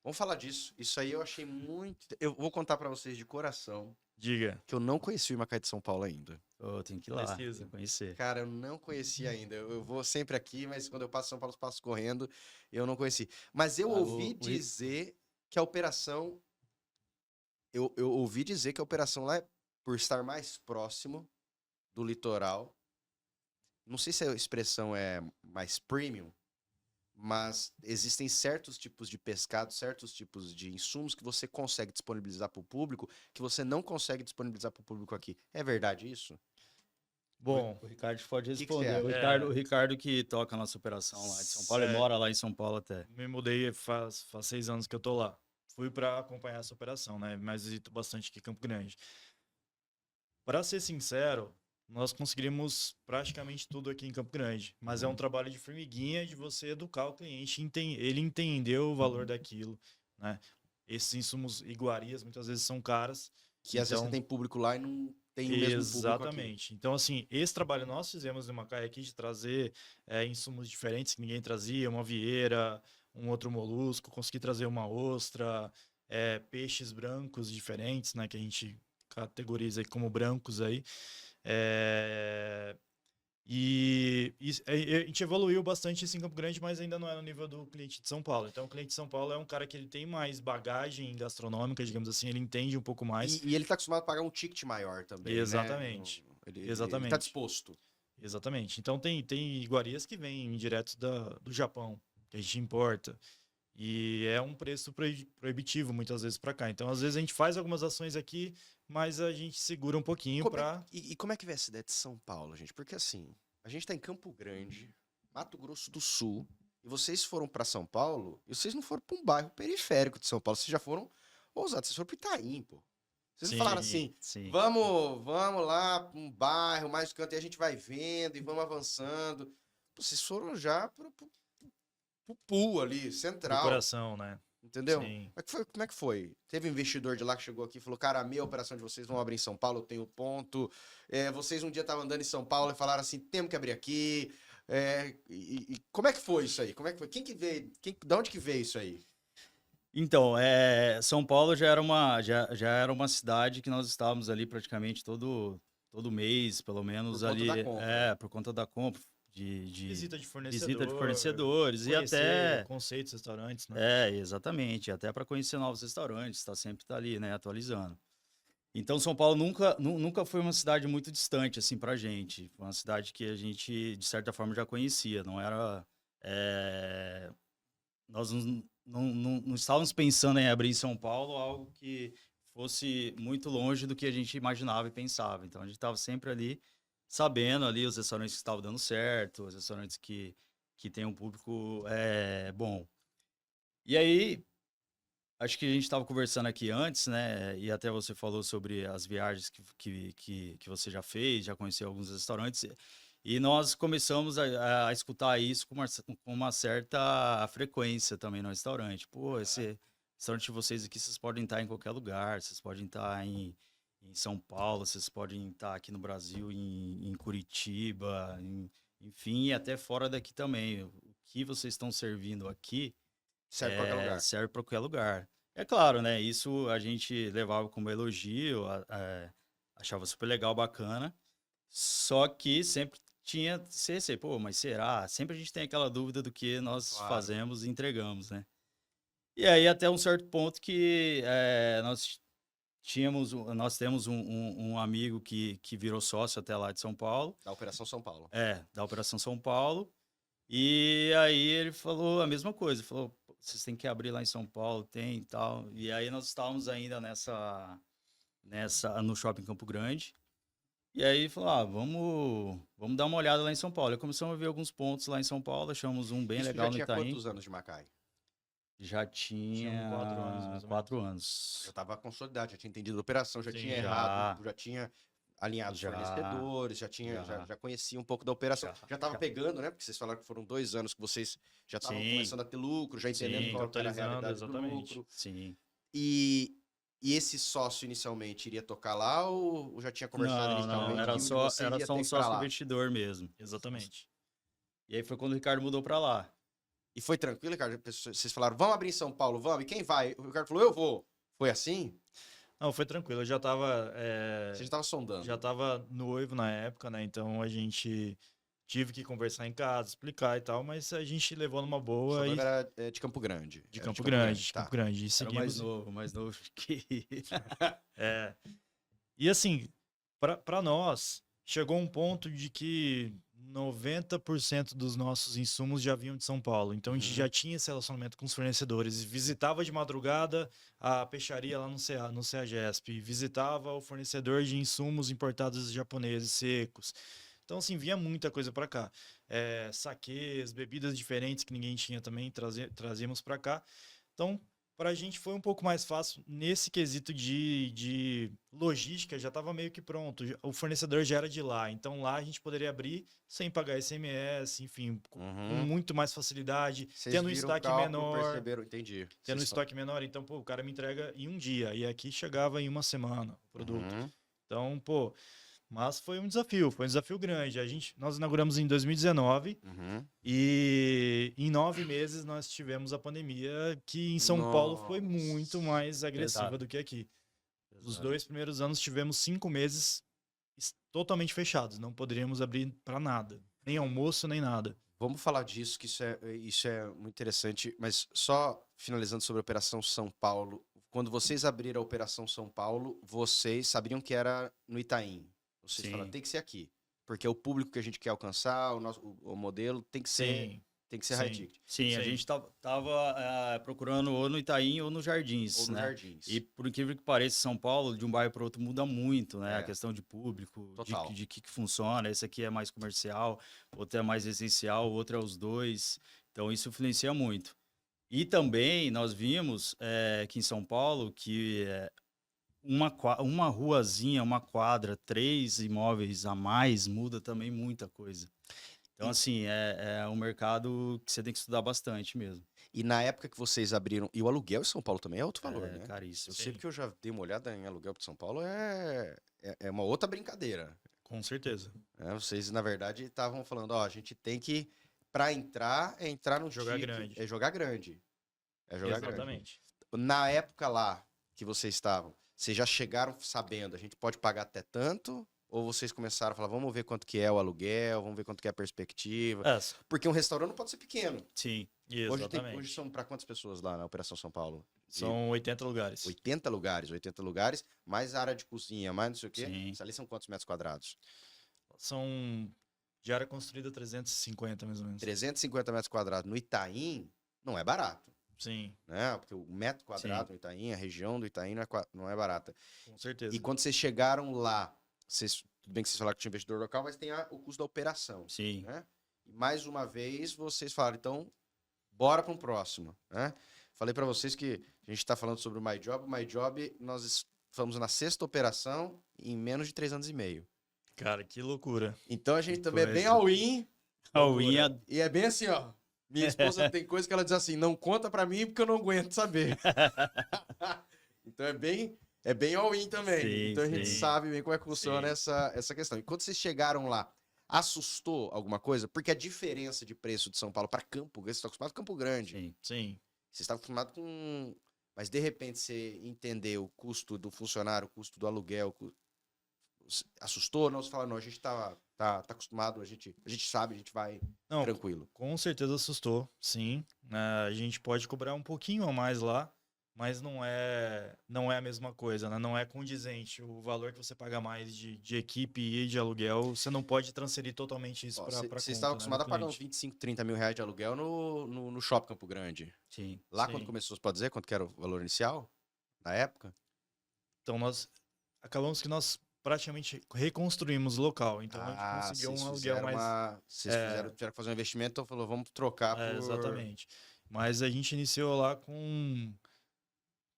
Vamos falar disso. Isso aí eu achei muito... Eu vou contar pra vocês de coração Diga. que eu não conheci o Imacai de São Paulo ainda. Tem que ir lá, Precisa. tem que conhecer. Cara, eu não conheci ainda. Eu vou sempre aqui, mas quando eu passo São Paulo, eu passo correndo. Eu não conheci. Mas eu ouvi dizer que a operação... Eu ouvi dizer que a operação lá, por estar mais próximo do litoral, não sei se a expressão é mais premium, mas existem certos tipos de pescado, certos tipos de insumos que você consegue disponibilizar para o público que você não consegue disponibilizar para o público aqui. É verdade isso? Bom, O Ricardo pode que você responder. acha? O Ricardo que toca a nossa operação lá de São Paulo, ele Certo. mora lá em São Paulo até. me mudei faz 6 anos que eu tô lá. Fui pra acompanhar essa operação, né? Mas visito bastante aqui em Campo Grande. Para ser sincero, nós conseguimos praticamente tudo aqui em Campo Grande. Mas é um trabalho de formiguinha de você educar o cliente, ele entendeu o valor daquilo, né? Esses insumos iguarias muitas vezes são caras. Que às vezes você Então- tem público lá e não tem o mesmo público aqui. Exatamente. Então, assim, esse trabalho nós fizemos no Imacai aqui de trazer insumos diferentes que ninguém trazia, uma vieira, um outro molusco, consegui trazer uma ostra, peixes brancos diferentes, né, que a gente categoriza aí como brancos aí. E a gente evoluiu bastante isso em Campo Grande, mas ainda não é no nível do cliente de São Paulo. Então, o cliente de São Paulo é um cara que ele tem mais bagagem gastronômica, digamos assim, ele entende um pouco mais. E ele tá acostumado a pagar um ticket maior também, Exatamente. né? Ele tá Exatamente. disposto. Exatamente. Então tem iguarias que vêm direto do Japão, que a gente importa. E é um preço proibitivo muitas vezes para cá. Então, às vezes a gente faz algumas ações aqui, mas a gente segura um pouquinho para... E como é que vem essa ideia de São Paulo, gente? Porque assim, a gente tá em Campo Grande, Mato Grosso do Sul, e vocês foram pra São Paulo, e vocês não foram pra um bairro periférico de São Paulo, vocês já foram ousados, vocês foram pro Itaim, pô. Vocês não falaram assim, sim. vamos lá pra um bairro mais canto, e a gente vai vendo e vamos avançando. Pô, vocês foram já pro pool ali, central. Coração, né? Entendeu? Sim. Como é que foi? Teve um investidor de lá que chegou aqui e falou: cara, a minha operação de vocês vão abrir em São Paulo, eu tenho ponto. Vocês um dia estavam andando em São Paulo e falaram assim: temos que abrir aqui. Como é que foi isso aí? Como é que foi? Quem que veio? De onde que veio isso aí? Então, São Paulo já era uma cidade que nós estávamos ali praticamente todo mês, pelo menos Por conta ali, da compra. por conta da compra, Visita de visita de fornecedores e até conceitos, restaurantes, né? exatamente, até para conhecer novos restaurantes, sempre tá ali, né, atualizando. Então, São Paulo nunca foi uma cidade muito distante assim pra gente, foi uma cidade que a gente de certa forma já conhecia, não era nós não estávamos pensando em abrir em São Paulo algo que fosse muito longe do que a gente imaginava e pensava. Então, a gente estava sempre ali, sabendo ali os restaurantes que estavam dando certo, os restaurantes que tem um público bom. E aí, acho que a gente estava conversando aqui antes, né? E até você falou sobre as viagens que você já fez, já conheceu alguns restaurantes. E nós começamos a escutar isso com uma certa frequência também no restaurante. Pô, esse restaurante de vocês aqui, vocês podem estar em qualquer lugar, vocês podem estar em São Paulo, vocês podem estar aqui no Brasil, em Curitiba, enfim, e até fora daqui também. O que vocês estão servindo aqui Serve pra qualquer lugar. serve para qualquer lugar. É claro, né? Isso a gente levava como elogio, achava super legal, bacana. Só que sempre tinha CC, pô, mas será? Sempre a gente tem aquela dúvida do que nós fazemos e entregamos, né? E aí até um certo ponto que nós temos um amigo que virou sócio até lá de São Paulo. Da Operação São Paulo. Da Operação São Paulo. E aí ele falou a mesma coisa, falou, vocês têm que abrir lá em São Paulo, tem e tal. E aí nós estávamos ainda no Shopping Campo Grande. E aí falou, vamos dar uma olhada lá em São Paulo. E começamos a ver alguns pontos lá em São Paulo, achamos um bem legal no Itaim. Já tinha quantos anos de Macai? Já tinha 4 anos. 4 anos. Já estava consolidado, já tinha entendido a operação, já Sim, tinha já. errado, já tinha alinhado os Já. fornecedores, já conhecia um pouco da operação. Já estava pegando, né? Porque vocês falaram que foram 2 anos que vocês já estavam Sim. começando a ter lucro, já entendendo Sim, qual era a realidade do exatamente. lucro. Sim. E esse sócio inicialmente iria tocar lá ou já tinha conversado inicialmente? Não, era que só você iria um ter que ir pra sócio lá? investidor mesmo. Exatamente. E aí foi quando o Ricardo mudou pra lá. E foi tranquilo, Ricardo? Vocês falaram, vamos abrir em São Paulo, vamos? E quem vai? O Ricardo falou, eu vou. Foi assim? Não, foi tranquilo. Eu já tava... Você já estava sondando. Já tava noivo na época, né? Então a gente tive que conversar em casa, explicar e tal, mas a gente levou numa boa. Sua E... noiva era de Campo Grande. De Campo Grande, de tá. Campo Grande. E Era seguimos... mais novo que... E assim, para nós, chegou um ponto de que 90% dos nossos insumos já vinham de São Paulo. Então a gente já tinha esse relacionamento com os fornecedores. Visitava de madrugada a peixaria lá no CEAGESP. Visitava o fornecedor de insumos importados japoneses secos. Então, assim, vinha muita coisa para cá. Saquês, bebidas diferentes que ninguém tinha também, trazíamos para cá. Então, para a gente foi um pouco mais fácil nesse quesito de logística, já estava meio que pronto. O fornecedor já era de lá, então lá a gente poderia abrir sem pagar ICMS, enfim, com muito mais facilidade, tendo um estoque menor. Perceberam, entendi. Tendo um estoque menor, então, pô, o cara me entrega em um dia, e aqui chegava em uma semana o produto. Então, pô, mas foi um desafio grande. Nós inauguramos em 2019 e em 9 meses nós tivemos a pandemia, que em São Paulo foi muito mais agressiva do que aqui. Os 2 primeiros anos tivemos 5 meses totalmente fechados, não poderíamos abrir para nada, nem almoço, nem nada. Vamos falar disso, que isso é muito interessante, mas só finalizando sobre a Operação São Paulo, quando vocês abriram a Operação São Paulo, vocês sabiam que era no Itaim. Vocês falaram, tem que ser aqui. Porque é o público que a gente quer alcançar, o modelo tem que ser Tem que ser high ticket. Sim, a Sim. gente tava procurando ou no Itaim ou no Jardins, Ou no né? Jardins. E por incrível que pareça, São Paulo, de um bairro para outro, muda muito, né? É. A questão de público, Total. de que funciona. Esse aqui é mais comercial, outro é mais essencial, outro é os dois. Então, isso influencia muito. E também nós vimos aqui em São Paulo que uma ruazinha, uma quadra, 3 imóveis a mais muda também muita coisa. Então, assim, é um mercado que você tem que estudar bastante mesmo. E na época que vocês abriram. E o aluguel em São Paulo também é outro valor, né? Caríssimo. Eu Sim. sei porque eu já dei uma olhada em aluguel de São Paulo, é uma outra brincadeira. Com certeza. Né? Vocês, na verdade, estavam falando, ó, a gente tem que, pra entrar, é entrar no Jogar ticket, grande. É jogar grande. É jogar grande. Exatamente. Na época lá que vocês estavam, vocês já chegaram sabendo, a gente pode pagar até tanto? Ou vocês começaram a falar, vamos ver quanto que é o aluguel, vamos ver quanto que é a perspectiva? Porque um restaurante não pode ser pequeno. Sim. Exatamente. Hoje são para quantas pessoas lá na Operação São Paulo? São 80 lugares. 80 lugares, mais área de cozinha, mais não sei o quê. Sim. Isso ali são quantos metros quadrados? São de área construída 350, mais ou menos. 350 metros quadrados. No Itaim, não é barato, Sim, né? Porque o metro quadrado no Itaim, a região do Itaim não é barata. com certeza. E quando vocês chegaram lá, tudo bem que vocês falaram que tinha investidor local, mas tem o custo da operação, Sim. né? E mais uma vez, vocês falaram, então, bora para um próximo, né? Falei para vocês que a gente está falando sobre o My Job. O My Job, nós estamos na 6ª operação em menos de 3 anos e meio. Cara, que loucura. Então a gente Que também é coisa. bem all-in. All-in E é bem assim, ó. Minha esposa tem coisa que ela diz assim, não conta pra mim porque eu não aguento saber. Então é bem all-in também. Sim, então a gente sim. sabe bem como é que funciona Sim. essa questão. E quando vocês chegaram lá, assustou alguma coisa? Porque a diferença de preço de São Paulo para Campo Grande, você está acostumado com Campo Grande. Sim. Sim. Você está acostumado com... Mas de repente você entender o custo do funcionário, o custo do aluguel, assustou? Não, você fala, não, a gente tá acostumado, a gente sabe, a gente vai Não, tranquilo. com certeza assustou, sim. A gente pode cobrar um pouquinho a mais lá, mas não é a mesma coisa, né? Não é condizente. O valor que você paga mais de equipe e de aluguel, você não pode transferir totalmente isso para Você estava acostumado a pagar uns 25, 30 mil reais de aluguel no Shopping Campo Grande. Sim. Lá Sim. quando começou, você pode dizer quanto que era o valor inicial? Na época? Então nós acabamos que nós praticamente reconstruímos o local. Então a gente conseguiu vocês um aluguel fizeram mais. Vocês tiveram que fazer um investimento, então falou, vamos trocar por... Exatamente. Mas a gente iniciou lá com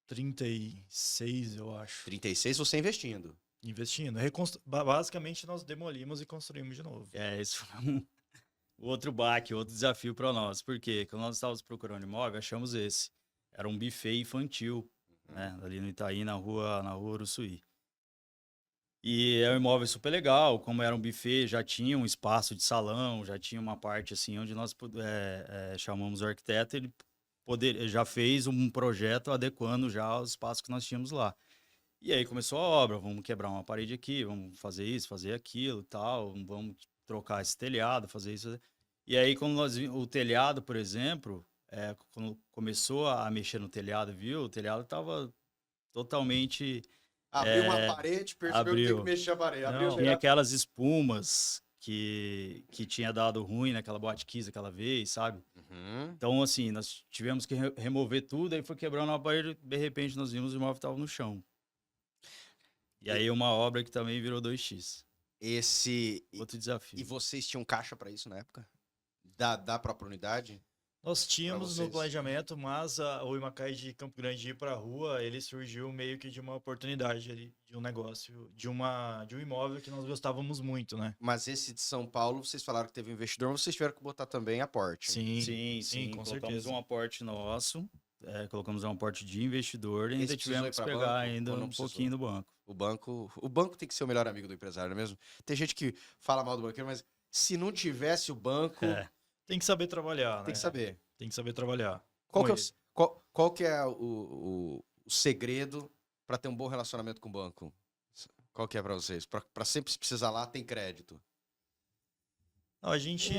36, eu acho. 36 você investindo. Investindo. Basicamente, nós demolimos e construímos de novo. Esse foi outro baque, outro desafio para nós. Por quê? Quando nós estávamos procurando imóvel, achamos esse. Era um buffet infantil, né? Ali no Itaim, na rua Uruçuí. E é um imóvel super legal, como era um buffet, já tinha um espaço de salão, já tinha uma parte assim onde nós chamamos o arquiteto, ele já fez um projeto adequando já ao espaço que nós tínhamos lá. E aí começou a obra, vamos quebrar uma parede aqui, vamos fazer isso, fazer aquilo e tal, vamos trocar esse telhado, fazer isso. E aí quando o telhado, por exemplo, quando começou a mexer no telhado, viu? O telhado estava totalmente... Abriu uma parede, percebeu que tem que mexer a parede. Não. Tinha aquelas espumas que tinha dado ruim naquela Boate Kiss aquela vez, sabe? Uhum. Então, assim, nós tivemos que remover tudo, aí foi quebrando a parede, de repente nós vimos o imóvel estava no chão. E aí uma obra que também virou 2x. E Outro desafio. vocês tinham caixa para isso na época? Da própria unidade? Nós tínhamos no vocês. planejamento, mas o Imacai de Campo Grande ir para a rua, ele surgiu meio que de uma oportunidade ali, de um negócio, de um imóvel que nós gostávamos muito, né? Mas esse de São Paulo, vocês falaram que teve um investidor, mas vocês tiveram que botar também aporte. Sim, com colocamos certeza. um aporte nosso, colocamos um aporte de investidor e Esse ainda precisou tivemos ir que pra pegar banco ainda ou não um precisou? pouquinho do banco. O banco tem que ser o melhor amigo do empresário, não é mesmo? Tem gente que fala mal do banqueiro, mas se não tivesse o banco, Tem que saber trabalhar, né? tem que saber. Tem que saber trabalhar. Qual que é o segredo para ter um bom relacionamento com o banco? Qual que é para vocês? Para sempre se precisar lá, tem crédito. Não, a gente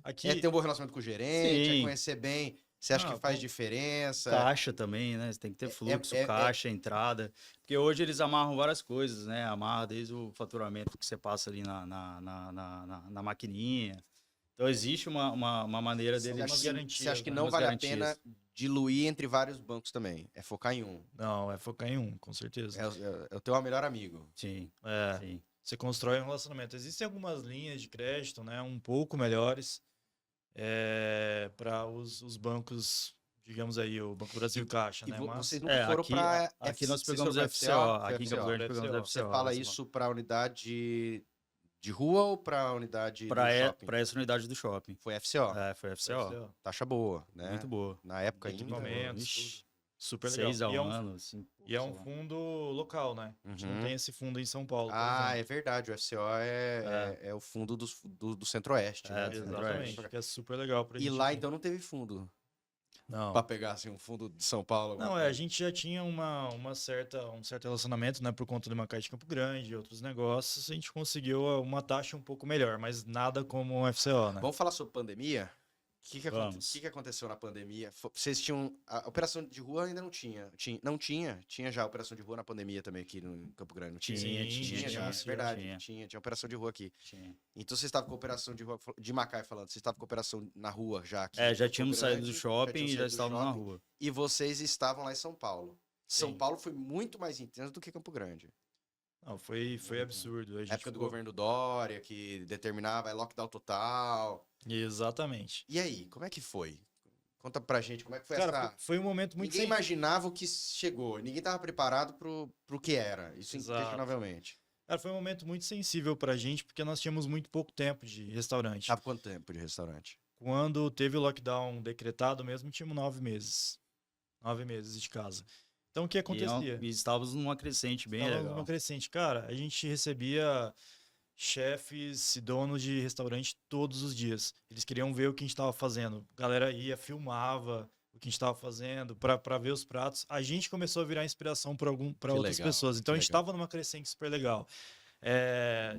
aqui É ter um bom relacionamento com o gerente, é Sim. conhecer bem. Você acha que faz diferença? Caixa também, né? Você tem que ter fluxo, caixa, entrada. Porque hoje eles amarram várias coisas, né? Amarra desde o faturamento que você passa ali na maquininha. Então existe uma maneira Você dele... acha, umas que, garantias, você acha que né? não Umas vale garantias. a pena diluir entre vários bancos também? É focar em um. Não, é focar em um, com certeza. É o teu melhor amigo. Sim, É, sim. você constrói um relacionamento. Existem algumas linhas de crédito, né, um pouco melhores para os bancos, digamos aí, o Banco Brasil e Caixa, E né? Mas vocês nunca foram para aqui nós vocês pegamos foram o pra FCO. Foi Aqui em Campo FCO. Grande pegamos o FCO. Você FCO. fala mesmo. isso para a unidade de rua ou para a unidade do Para shopping? essa unidade do shopping. Foi FCO. Foi FCO. FCO. Taxa boa, né? Muito boa. Na época ainda. Equipamentos, Vixe, tudo. Super legal. 6 ao E é um, ano, assim. e é um fundo local, né? A gente não Uhum. tem esse fundo em São Paulo, por Ah, exemplo. é verdade. O FCO é o fundo do Centro-Oeste, né? Do Exatamente, que é super legal pra E gente. lá, então, não teve fundo Não. para pegar assim, um fundo de São Paulo? alguma Não, a coisa? gente já tinha um certo relacionamento, né, por conta do Macaé de Campo Grande e outros negócios, a gente conseguiu uma taxa um pouco melhor, mas nada como o FCO, né? Vamos falar sobre pandemia? Vamos. Que aconteceu na pandemia? Vocês tinham. A operação de rua ainda não tinha. Não tinha? Tinha já operação de rua na pandemia também aqui no Campo Grande. Não tinha? Tinha, Tinha já, é sim, verdade. tinha. Tinha operação de rua aqui. Tinha. Então vocês estavam com operação de rua, de Macaé falando, vocês estavam com operação na rua já aqui? Já em tínhamos Campo saído do Grande, shopping tinham e já saído do estávamos na shopping, rua. E vocês estavam lá em São Paulo. São Sim. Paulo foi muito mais intenso do que Campo Grande. Não, foi absurdo. A gente Época do ficou- governo Dória, que determinava lockdown total. Exatamente. E aí, como é que foi? Conta pra gente como é que foi Cara, essa. foi um momento muito Ninguém imaginava o que chegou, ninguém estava preparado pro que era. Isso Exato. inquestionavelmente. Cara, foi um momento muito sensível pra gente, porque nós tínhamos muito pouco tempo de restaurante. Sabe quanto tempo de restaurante? Quando teve o lockdown decretado mesmo, tínhamos 9 meses. 9 meses de casa. Então, o que acontecia? E estávamos numa crescente bem Estava legal. numa crescente. Cara, a gente recebia chefes e donos de restaurante todos os dias. Eles queriam ver o que a gente estava fazendo. A galera ia, filmava o que a gente estava fazendo para ver os pratos. A gente começou a virar inspiração para outras legal, pessoas. Então, que a gente legal. estava numa crescente super legal.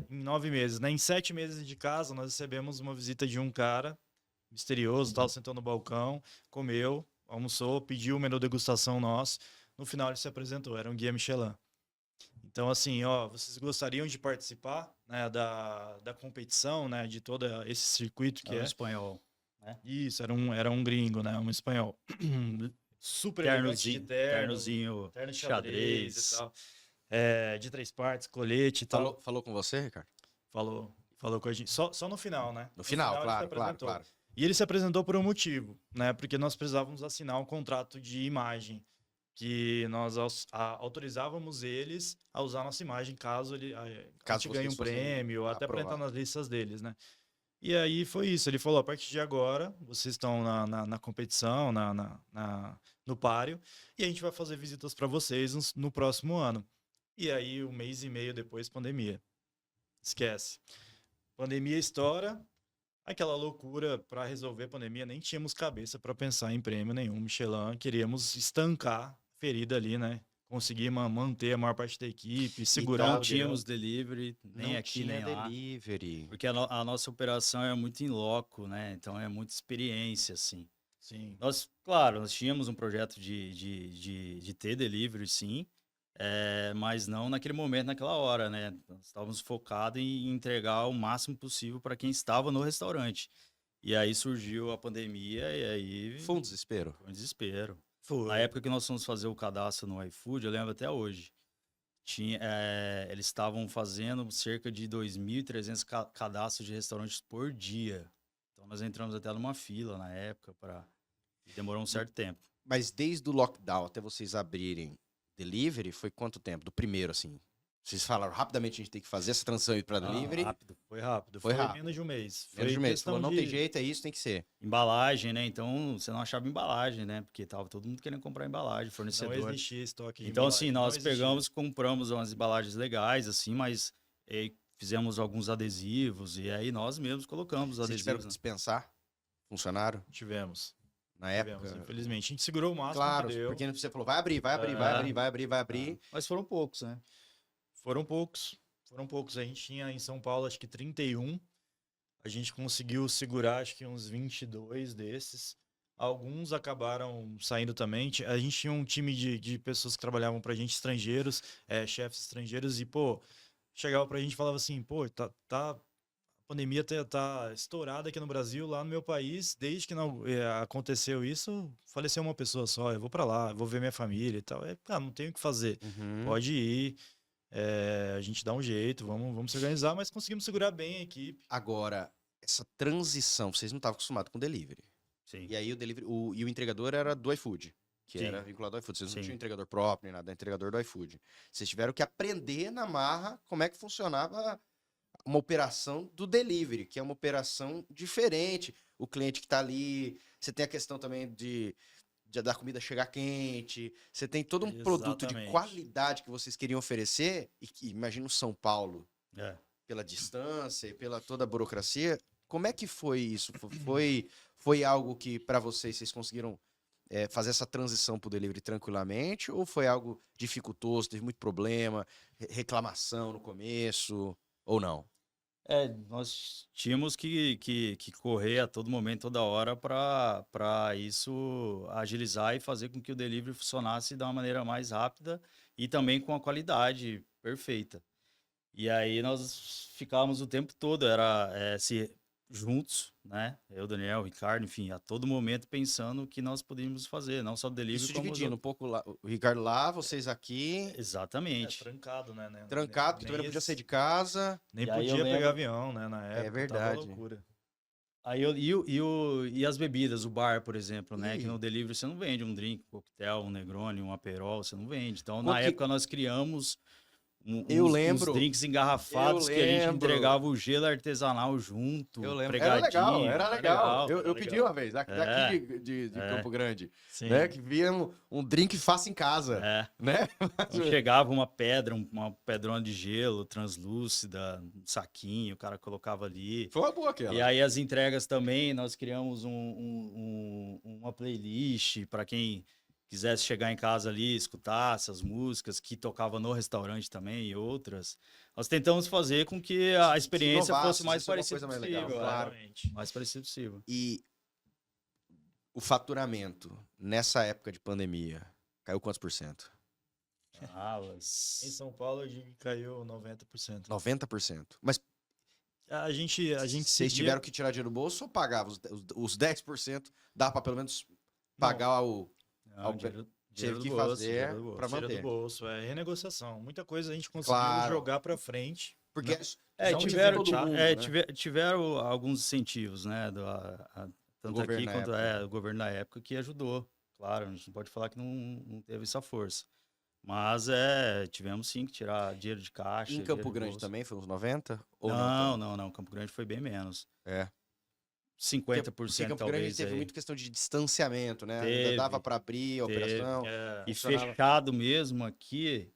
Em 9 meses, né? Em 7 meses de casa, nós recebemos uma visita de um cara misterioso, tal, sentou no balcão, comeu, almoçou, pediu o menu degustação nosso. No final ele se apresentou, era um guia Michelin. Então, assim, ó, vocês gostariam de participar, né, da competição, né, de todo esse circuito que Era é? um espanhol. Isso, era um gringo, né, um espanhol. Super elegante de Ternozinho, terno xadrez xadrez. e tal. De 3 partes, colete e tal. Falou com você, Ricardo? Falou com a gente. Só no final, né? No final, ele se claro. apresentou. E ele se apresentou por um motivo, né? Porque nós precisávamos assinar um contrato de imagem, que nós autorizávamos eles a usar a nossa imagem caso a gente ganhe um vocês fossem prêmio, ou até para entrar aprovados. nas listas deles, né? E aí foi isso. Ele falou: a partir de agora, vocês estão na competição, no páreo, e a gente vai fazer visitas para vocês no próximo ano. E aí, 1 mês e meio depois, pandemia. Esquece. Pandemia estoura. Aquela loucura para resolver a pandemia, nem tínhamos cabeça para pensar em prêmio nenhum. Michelin, queríamos estancar a ferida ali, né? Conseguir manter a maior parte da equipe, segurar Não o tínhamos delivery, nem Não aqui, tinha nem lá. delivery. Porque a nossa operação é muito em loco, né? Então é muita experiência, assim. Sim. Claro, nós tínhamos um projeto de ter delivery, sim, mas não naquele momento, naquela hora, né? Nós estávamos focados em entregar o máximo possível para quem estava no restaurante. E aí surgiu a pandemia e aí Foi um desespero. foi um desespero. Foi. Na época que nós fomos fazer o cadastro no iFood, eu lembro até hoje, eles estavam fazendo cerca de 2.300 cadastros de restaurantes por dia. Então nós entramos até numa fila na época e demorou um certo tempo. Mas desde o lockdown até vocês abrirem delivery, foi quanto tempo? Do primeiro, assim? Vocês falaram rapidamente a gente tem que fazer essa transição para delivery. Foi rápido. Foi rápido. Menos de um mês. Menos de um mês. questão Falou, não de- tem jeito, é isso, tem que ser. Embalagem, né? Então você não achava embalagem, né? Porque tava todo mundo querendo comprar embalagem, Não fornecedor. existia estoque de Então, embalagem, assim, não nós existia. pegamos, compramos umas embalagens legais, assim, mas fizemos alguns adesivos e aí nós mesmos colocamos os Vocês tiveram adesivos. que dispensar funcionário Tivemos. na época? Infelizmente. A gente segurou o máximo Claro, que deu. porque você falou, vai abrir, vai abrir, vai abrir, vai abrir, vai abrir. Mas foram poucos, né? Foram poucos. A gente tinha em São Paulo, acho que 31. A gente conseguiu segurar, acho que uns 22 desses. Alguns acabaram saindo também. A gente tinha um time de pessoas que trabalhavam pra gente, estrangeiros, chefes estrangeiros, e, pô, chegava pra gente e falava assim, pô, a pandemia tá estourada aqui no Brasil, lá no meu país, desde que não aconteceu isso, faleceu uma pessoa só. Eu vou pra lá, eu vou ver minha família e tal. Não tenho o que fazer. Uhum. Pode ir, a gente dá um jeito, vamos se organizar, mas conseguimos segurar bem a equipe. Agora, essa transição, vocês não estavam acostumados com delivery. Sim. E aí o entregador era do iFood, que Sim. era vinculado ao iFood. Vocês não Sim. tinham entregador próprio nem nada, era entregador do iFood. Vocês tiveram que aprender na marra como é que funcionava uma operação do delivery, que é uma operação diferente. O cliente que está ali, você tem a questão também da comida chegar quente, você tem todo um produto de Exatamente. qualidade que vocês queriam oferecer, e que imagina o São Paulo, É. pela distância e pela toda a burocracia. Como é que foi isso? Foi algo que para vocês conseguiram fazer essa transição para o delivery tranquilamente, ou foi algo dificultoso, teve muito problema, reclamação no começo, ou não? Nós tínhamos que correr a todo momento, toda hora, para isso agilizar e fazer com que o delivery funcionasse da uma maneira mais rápida e também com a qualidade perfeita. E aí nós ficávamos o tempo todo, juntos, né? Eu, Daniel, o Ricardo, enfim, a todo momento pensando o que nós podíamos fazer, não só do delivery, Isso como dividindo um pouco lá, o Ricardo lá, vocês aqui, Exatamente. Trancado, né? trancado, porque também não podia sair de casa. Nem E aí eu podia lembro- pegar avião, né? Na época, verdade. tava loucura. Aí e as bebidas, o bar, por exemplo, né? Que Ih. no delivery você não vende um drink, um coquetel, um Negroni, um Aperol, você não vende. Então, Quanto na que- época, nós criamos Eu uns lembro. drinks engarrafados Eu que a gente lembro. entregava o gelo artesanal junto, Eu lembro. pregadinho. Era legal. Eu era pedi legal. uma vez, daqui de Campo Grande, Sim. né? Que via um drink faça em casa, É. né? Então, chegava uma pedra, uma pedrona de gelo translúcida, um saquinho, o cara colocava ali. Foi uma boa aquela. E aí as entregas também, nós criamos uma playlist para quem quisesse chegar em casa ali, escutar essas músicas que tocava no restaurante também e outras. Nós tentamos fazer com que a experiência inovasse, fosse mais isso é uma parecida coisa mais possível. legal, claro. Exatamente. Mais parecido possível. E o faturamento nessa época de pandemia caiu quantos por cento? Em São Paulo, eu digo que caiu 90%. 90%. Mas A gente vocês seguia- tiveram que tirar dinheiro do bolso ou pagava os 10%? Dá para pelo menos pagar o... Não, Teve dinheiro que do bolso, fazer dinheiro do bolso. pra tira manter. do bolso, renegociação. Muita coisa a gente conseguiu Claro. jogar pra frente. Porque Não tiveram, todo mundo, né? tiveram alguns incentivos, né? Tanto governo aqui na quanto época. o governo da época que ajudou. Claro, a gente não pode falar que não teve essa força. Mas tivemos sim que tirar dinheiro de caixa. Em dinheiro Campo do Grande bolso. também foi uns 90? Ou Não. Campo Grande foi bem menos. É. 50% Porque Campo talvez. Grande teve aí. muito questão de distanciamento, né? Ainda Teve, dava para abrir a teve. operação. E funcionava. fechado mesmo aqui,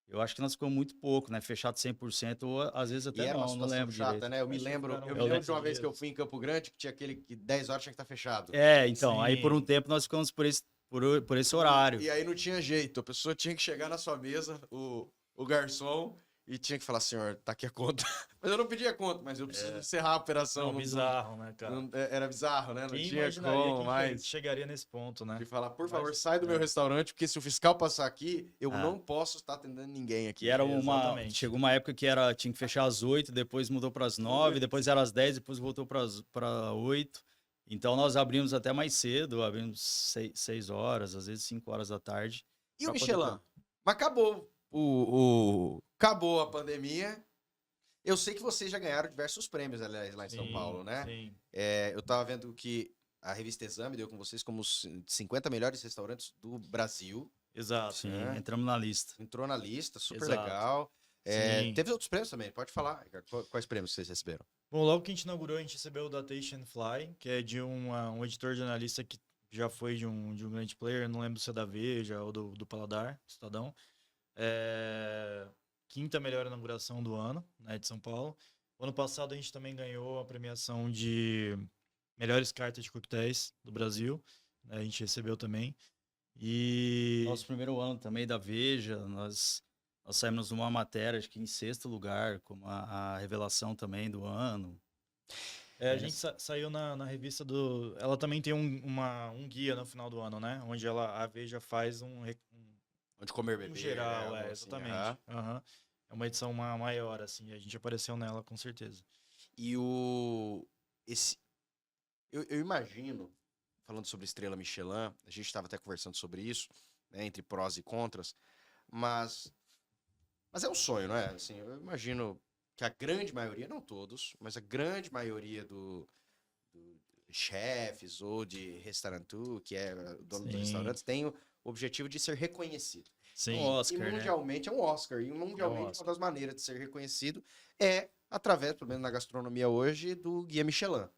eu acho que nós ficamos muito pouco, né? Fechado 100%, ou às vezes E até era uma não situação lembro chata, direito. né? Eu me Acho que lembro ficaram de uma vez que eu dias. fui em Campo Grande, que tinha aquele que 10 horas tinha que estar fechado. Então, aí por um Sim. tempo nós ficamos por esse horário. E aí não tinha jeito, a pessoa tinha que chegar na sua mesa, o garçom, e tinha que falar, senhor, tá aqui a conta. Mas eu não pedia conta, mas eu preciso encerrar a operação. Não, bizarro, né, cara? Era bizarro, né? Não Quem tinha imaginaria como que mais. chegaria nesse ponto, né? De falar, por Mas- favor, sai do meu restaurante, porque se o fiscal passar aqui, eu Ah. não posso estar atendendo ninguém aqui. Que era Exatamente. chegou uma época que tinha que fechar às 8, depois mudou para as 9, depois era às 10, depois voltou para 8. Então nós abrimos até mais cedo, abrimos 6 horas, às vezes 5 horas da tarde. E o pra poder Michelin? Mas acabou acabou a pandemia. Eu sei que vocês já ganharam diversos prêmios, aliás, lá em São Sim, Paulo, né? Sim. Eu tava vendo que a revista Exame deu com vocês como os 50 melhores restaurantes do Brasil. Exato. Sim, É. entramos na lista. Entrou na lista, super Exato. legal. Sim. Teve outros prêmios também, pode falar, Ricardo. Quais prêmios vocês receberam? Bom, logo que a gente inaugurou, a gente recebeu o Datation Fly, que é de um editor jornalista que já foi de um grande player, não lembro se é da Veja ou do Paladar, Estadão. Quinta melhor inauguração do ano, né, de São Paulo. O ano passado a gente também ganhou a premiação de melhores cartas de coquetéis do Brasil, né, a gente recebeu também. E Nosso primeiro ano também da Veja, nós saímos numa matéria, acho que em 6º lugar, como a revelação também do ano. a gente saiu na revista do... Ela também tem um guia no final do ano, né? Onde a Veja faz Onde comer bebê. um geral, algo assim, exatamente. aham. Aham. É uma edição maior, assim, a gente apareceu nela com certeza. E esse, eu imagino, falando sobre estrela Michelin, a gente estava até conversando sobre isso, né, entre prós e contras, mas é um sonho, não é? Assim, eu imagino que a grande maioria, não todos, mas a grande maioria do chefes ou de restaurante, que é o dono dos Sim, restaurantes, tem o objetivo de ser reconhecido. Um sim, E Oscar, né? mundialmente é um Oscar. E mundialmente uma Oscar. das maneiras de ser reconhecido é através, pelo menos na gastronomia hoje, do Guia Michelin,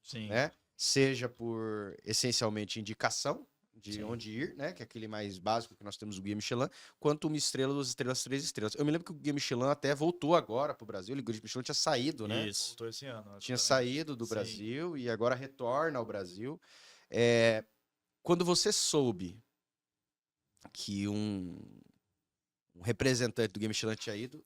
sim. né? Seja por essencialmente indicação de Sim. onde ir, né? Que é aquele mais básico que nós temos o Guia Michelin, quanto uma estrela, duas estrelas, três estrelas. Eu me lembro que o Guia Michelin até voltou agora pro Brasil. O Guia Michelin tinha saído, né? Isso. Voltou esse ano. Tinha exatamente. saído do Sim. Brasil e agora retorna ao Brasil. Quando você soube que um representante do Guia Michelin tinha ido,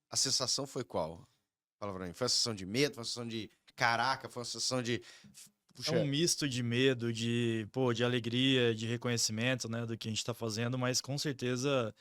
a sensação foi qual? Fala pra mim. Foi uma sensação de medo? Foi uma sensação de caraca? Foi uma sensação de... É Puxa, um misto de medo, de alegria, de reconhecimento, né, do que a gente tá fazendo, mas com certeza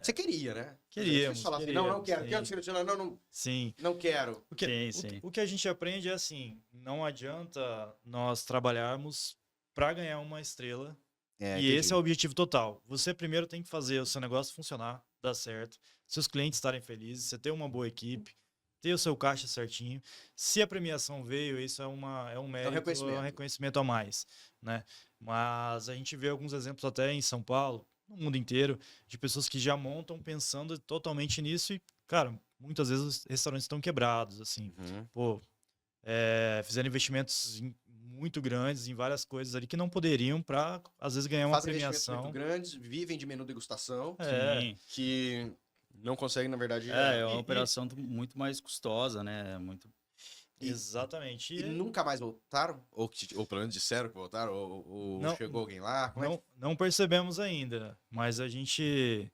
você queria, né? Queríamos, Você falar assim, não quero. sim. Quero Guia Michelin, sim. não quero. Sim. O que a gente aprende é assim, não adianta nós trabalharmos para ganhar uma estrela. E esse é o objetivo total. Você primeiro tem que fazer o seu negócio funcionar, dar certo, seus clientes estarem felizes, você ter uma boa equipe, ter o seu caixa certinho. Se a premiação veio, isso é um mérito, é um reconhecimento a mais, né? Mas a gente vê alguns exemplos até em São Paulo, no mundo inteiro, de pessoas que já montam pensando totalmente nisso e, cara, muitas vezes os restaurantes estão quebrados, assim. Uhum. Fizeram investimentos muito grandes em várias coisas ali que não poderiam para, às vezes, ganhar uma Fazem investimentos premiação. muito grandes, vivem de menu degustação, Sim. que não conseguem, na verdade... É uma operação muito mais custosa, né? Muito... Exatamente. E nunca mais voltaram? Ou pelo menos disseram que voltaram? Ou Não, chegou alguém lá? Como é que... não percebemos ainda, mas a gente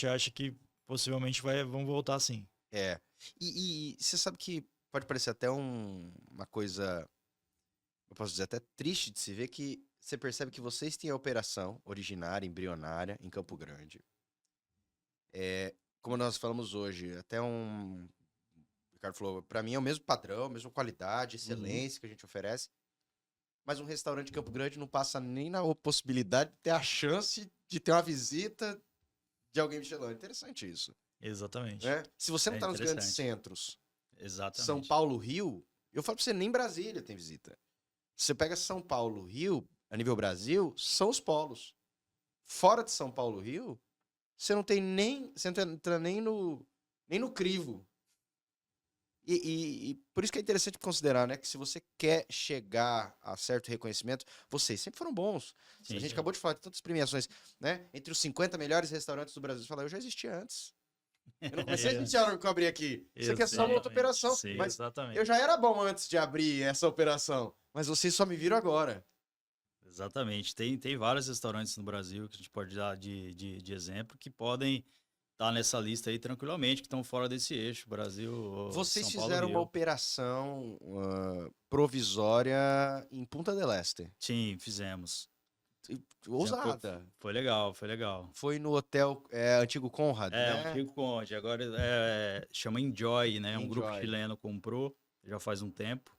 acha que possivelmente vão voltar sim. E você sabe que pode parecer até uma coisa, eu posso dizer, até triste de se ver, que você percebe que vocês têm a operação originária, embrionária, em Campo Grande. Como nós falamos hoje, até o Ricardo falou, para mim é o mesmo padrão, a mesma qualidade, excelência que a gente oferece, mas um restaurante em Campo Grande não passa nem na possibilidade de ter a chance de ter uma visita de alguém Michelin. Interessante isso. Exatamente. Né? Se você não está nos grandes interessante. centros, Exatamente. São Paulo, Rio, eu falo pra você, nem Brasília tem visita. Você pega São Paulo, Rio, a nível Brasil, são os polos. Fora de São Paulo, Rio, você não entra nem no crivo. E por isso que é interessante considerar, né, que se você quer chegar a certo reconhecimento, vocês sempre foram bons. Sim, a gente sim. acabou de falar de tantas premiações, né? Entre os 50 melhores restaurantes do Brasil, você fala, eu já existi antes. Eu não comecei a existir na hora que eu abri aqui. Isso aqui é só uma outra Exatamente. operação. Sim, Mas exatamente. eu já era bom antes de abrir essa operação. Mas vocês só me viram agora. Exatamente. Tem vários restaurantes no Brasil que a gente pode dar de exemplo que podem estar nessa lista aí tranquilamente, que estão fora desse eixo, Brasil, Vocês São Paulo, fizeram uma Rio. operação provisória em Punta del Este. Sim, fizemos. Ousada. Foi legal, foi legal. Foi no hotel antigo Conrad, né? O Chico Conde. Agora chama Enjoy, né? Um grupo Enjoy. chileno comprou já faz um tempo.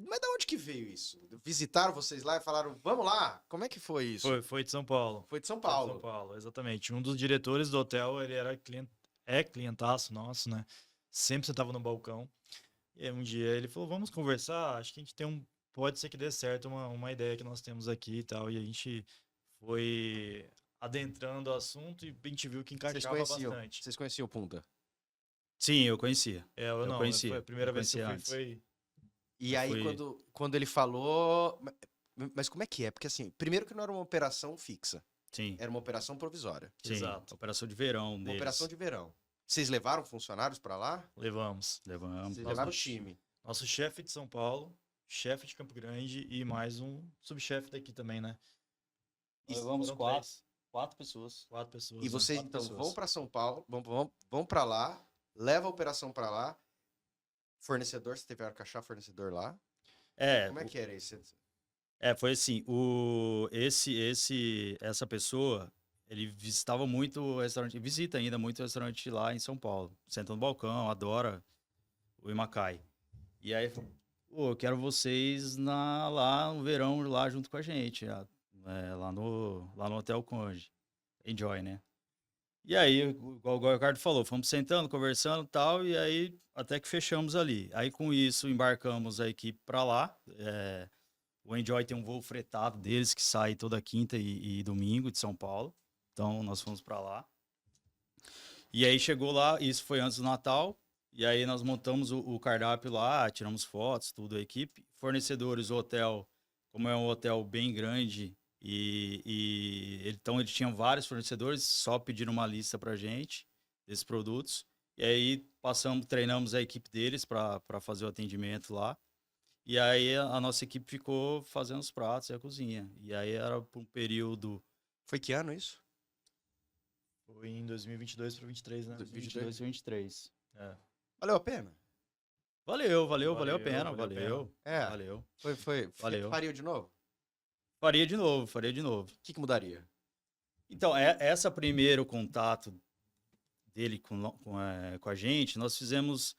Mas da onde que veio isso? Visitaram vocês lá e falaram, vamos lá? Como é que foi isso? Foi de São Paulo. Foi de São Foi de Paulo. São Paulo, exatamente. Um dos diretores do hotel, ele era clientaço nosso, né? Sempre sentava no balcão. E aí um dia ele falou, vamos conversar, acho que a gente pode ser que dê certo uma ideia que nós temos aqui e tal. E a gente foi adentrando o assunto e a gente viu que encaixava bastante. Vocês conheciam o Punta? Sim, eu conhecia. Eu não, conhecia. foi a primeira Eu vez que eu conhecia fui, antes. foi... E aí, quando ele falou... Mas como é que é? Porque assim, primeiro que não era uma operação fixa. Sim, Era uma operação provisória. sim. Exato. Operação de verão Uma deles. operação de verão. Vocês levaram funcionários pra lá? Levamos. Levamos. Vocês levaram o time. Nosso chefe de São Paulo, chefe de Campo Grande e mais um subchefe daqui também, né? Levamos Foram quatro pessoas. 4 pessoas. E vocês, quatro então, pessoas. vão pra São Paulo, vão pra lá, leva a operação pra lá. Fornecedor, vocês tiveram que achar fornecedor lá? Como é que era isso? Foi assim, essa pessoa, ele visitava muito o restaurante, visita ainda muito o restaurante lá em São Paulo. Senta no balcão, adora o Imacai. E aí, falou, pô, eu quero vocês lá no verão, lá junto com a gente, lá no Hotel Conde. Enjoy, né? E aí, igual o Ricardo falou, fomos sentando, conversando e tal, e aí até que fechamos ali. Aí com isso, embarcamos a equipe para lá. O Enjoy tem um voo fretado deles que sai toda quinta e domingo de São Paulo. Então, nós fomos para lá. E aí chegou lá, isso foi antes do Natal, e aí nós montamos o cardápio lá, tiramos fotos, tudo, a equipe. Fornecedores, o hotel, como é um hotel bem grande, então eles tinham vários fornecedores, só pediram uma lista pra gente desses produtos. E aí treinamos a equipe deles para fazer o atendimento lá. E aí a nossa equipe ficou fazendo os pratos e a cozinha. E aí era por um período... Foi que ano isso? Foi em 2022 para 2023, né? 22 e 23. Valeu a pena? Valeu a pena, valeu. Valeu. Valeu. Faria de novo? Faria de novo. O que mudaria? Então, essa primeiro contato dele com a gente, nós fizemos...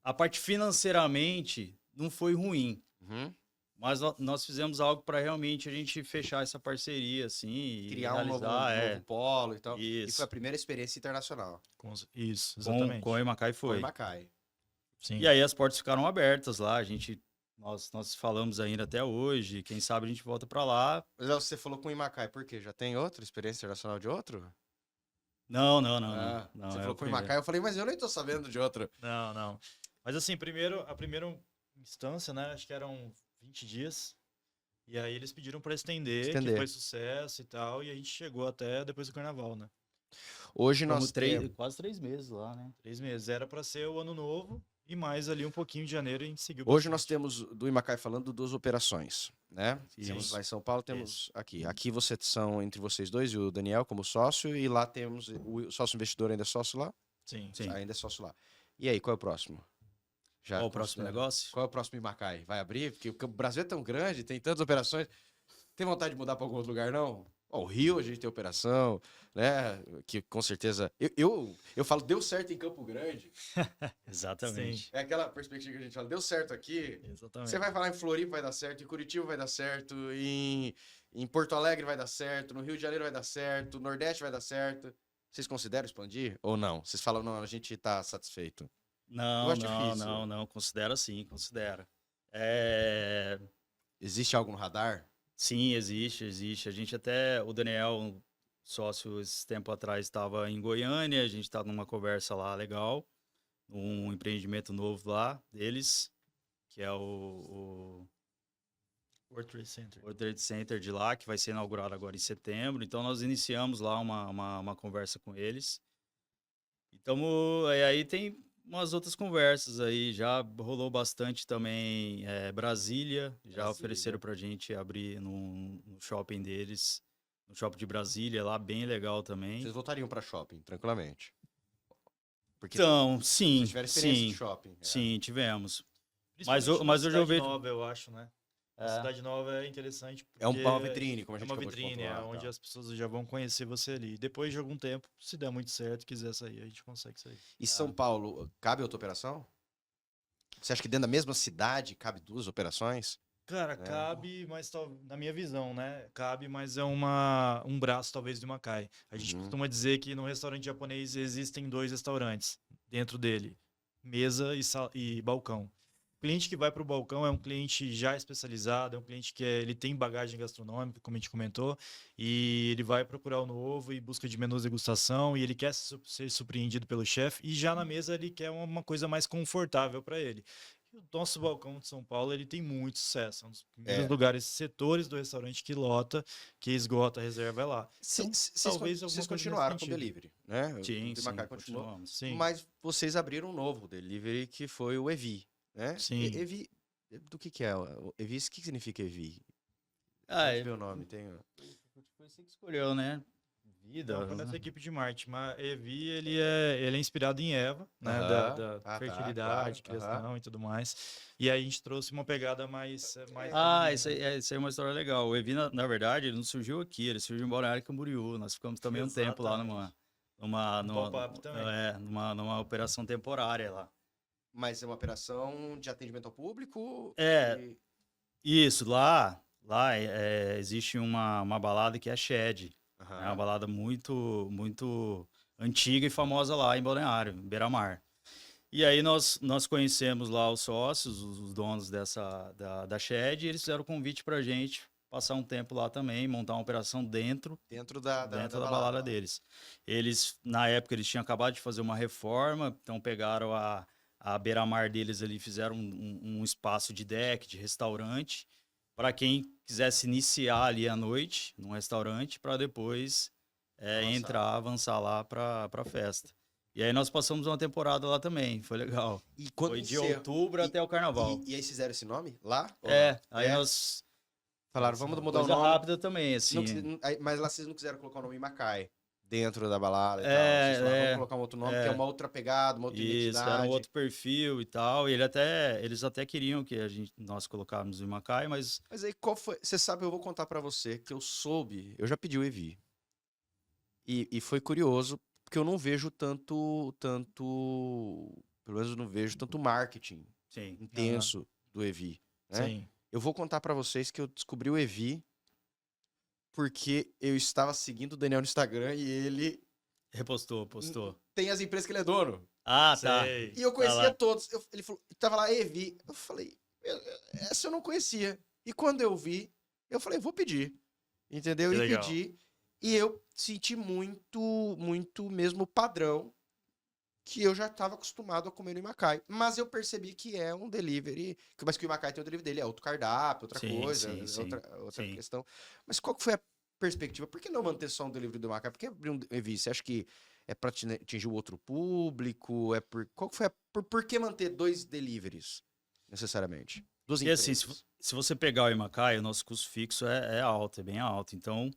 A parte financeiramente não foi ruim, mas nós fizemos algo para realmente a gente fechar essa parceria, assim, criar um novo polo e tal. Isso. E foi a primeira experiência internacional. Isso, exatamente. Com o Imacai foi. Com o Imacai. Sim. E aí as portas ficaram abertas lá, nós falamos ainda até hoje, quem sabe a gente volta para lá. Mas você falou com o Imacai, por quê? Já tem outra experiência internacional de outro? Não. Você falou com o Imacai, eu falei, mas eu nem tô sabendo de outro. Não. Mas assim, a primeira instância, né, acho que eram 20 dias. E aí eles pediram para estender, que foi sucesso e tal, e a gente chegou até depois do carnaval, né? Hoje nós temos quase 3 meses lá, né? 3 meses. Era para ser o ano novo e mais ali um pouquinho de janeiro a gente seguiu. Hoje nós temos do Imacai falando 2 operações, né? Sim. Temos lá em São Paulo, temos aqui. Aqui são entre vocês dois e o Daniel como sócio, e lá temos o sócio investidor ainda é sócio lá? Sim. Ainda é sócio lá. E aí, qual é o próximo? Qual o próximo negócio? Qual é o próximo Imacai? Vai abrir? Porque o Brasil é tão grande, tem tantas operações. Tem vontade de mudar para algum outro lugar, não? O Rio, a gente tem operação, né? Que com certeza... Eu falo, deu certo em Campo Grande. Exatamente. É aquela perspectiva que a gente fala, deu certo aqui. Exatamente. Você vai falar em Floripa vai dar certo, em Curitiba vai dar certo, em Porto Alegre vai dar certo, no Rio de Janeiro vai dar certo, no Nordeste vai dar certo. Vocês consideram expandir ou não? Vocês falam, não, a gente tá satisfeito. Não, considera sim, considera. Existe algo no radar? Sim, existe. A gente o Daniel, sócio, esse tempo atrás estava em Goiânia, a gente tá numa conversa lá legal, um empreendimento novo lá deles, que é o World Trade Center. World Trade Center de lá, que vai ser inaugurado agora em setembro. Então nós iniciamos lá uma conversa com eles. Então, aí tem umas outras conversas aí, já rolou bastante também. Brasília, já ofereceram pra gente abrir no shopping deles, no shopping de Brasília, lá bem legal também. Vocês voltariam para shopping, tranquilamente? Porque então, sim, vocês tiveram experiência de shopping. Sim, tivemos. Mas hoje eu vejo... Nova, eu acho, né? A É. Cidade Nova é interessante porque É uma vitrine, como a é gente uma acabou de vitrine, pontuar, onde tá? as pessoas já vão conhecer você ali. Depois de algum tempo, se der muito certo, quiser sair, a gente consegue sair. E São Paulo, cabe outra operação? Você acha que dentro da mesma cidade cabe 2 operações? Cara, cabe, mas na minha visão, né? Cabe, mas é um braço talvez do Imacai. A gente costuma dizer que no restaurante japonês existem 2 restaurantes dentro dele, mesa e balcão. O cliente que vai para o balcão é um cliente já especializado, é um cliente que ele tem bagagem gastronômica, como a gente comentou, e ele vai procurar o novo em busca de menus de degustação, e ele quer ser surpreendido pelo chefe, e já na mesa ele quer uma coisa mais confortável para ele. E o nosso balcão de São Paulo ele tem muito sucesso, é um dos primeiros lugares, setores do restaurante que lota, que esgota, a reserva é lá. Então, talvez vocês continuaram com o delivery, né? Sim, continuamos. Mas vocês abriram um novo delivery que foi o Evi. Né? Sim. Evi, do que é? Evi, o que significa Evi? O nome, tem... Foi você que escolheu, né? Vida. Foi nessa equipe de marketing, mas Evi, ele é inspirado em Eva, né? Da fertilidade, criação e tudo mais. E aí a gente trouxe uma pegada mais... isso aí é uma história legal. O Evi, na verdade, ele não surgiu aqui, ele surgiu em Balneário Camboriú. Nós ficamos também um tempo lá pop-up também. Numa operação temporária lá. Mas é uma operação de atendimento ao público? É. Isso, lá existe uma balada que é a Shed. É uma balada muito, muito antiga e famosa lá em Balneário, em Beira-Mar. E aí nós conhecemos lá os sócios, os donos da Shed, e eles fizeram o convite pra gente passar um tempo lá também, montar uma operação dentro da balada deles. Eles, na época, eles tinham acabado de fazer uma reforma, então pegaram a beira-mar deles ali, fizeram um espaço de deck, de restaurante, para quem quisesse iniciar ali à noite, num restaurante, para depois avançar lá para a festa. E aí nós passamos uma temporada lá também, foi legal. E quando foi de outubro até o carnaval. E aí vocês fizeram esse nome lá? Aí nós... Falaram, vamos mudar o coisa nome. rápida também, assim. Mas lá vocês não quiseram colocar o nome Macai dentro da balada e tal. É, Vocês falaram, vamos colocar um outro nome, que é uma outra pegada, uma outra Isso, identidade. era um outro perfil e tal. E eles até queriam que nós colocássemos o Macai, mas... Mas aí qual foi... Você sabe, eu vou contar pra você que eu soube, eu já pedi o Evi. E foi curioso, porque eu não vejo tanto... Pelo menos eu não vejo tanto marketing intenso do Evi. Né? Sim. Eu vou contar pra vocês que eu descobri o Evi porque eu estava seguindo o Daniel no Instagram e ele... Postou. Tem as empresas que ele é dono. Ah, tá. Sei. E eu conhecia todos. Ele falou, tava lá, Evi. Eu falei, essa eu não conhecia. E quando eu vi, eu falei, vou pedir. Entendeu? Que E legal. pedi. E eu senti muito, muito mesmo padrão que eu já estava acostumado a comer no Imacai. Mas eu percebi que é um delivery, mas que o Imacai tem o delivery dele, é outro cardápio, outra coisa, outra questão. Mas qual que foi a perspectiva? Por que não manter só um delivery do Imacai? Por que abrir um Evi? Você acha que é para atingir o outro público? Qual que foi por que manter 2 deliveries, necessariamente? Duas E assim, empresas. se você pegar o Imacai, o nosso custo fixo é alto, é bem alto. Então,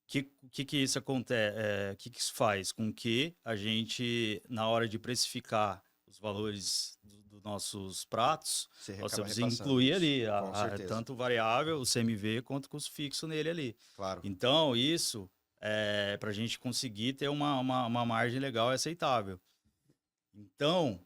o que isso acontece? O que isso faz? Com que a gente, na hora de precificar os valores dos nossos pratos, nós temos que incluir ali tanto o variável, o CMV, quanto o custo fixo nele ali. Claro. Então, isso é para a gente conseguir ter uma margem legal e aceitável. Então,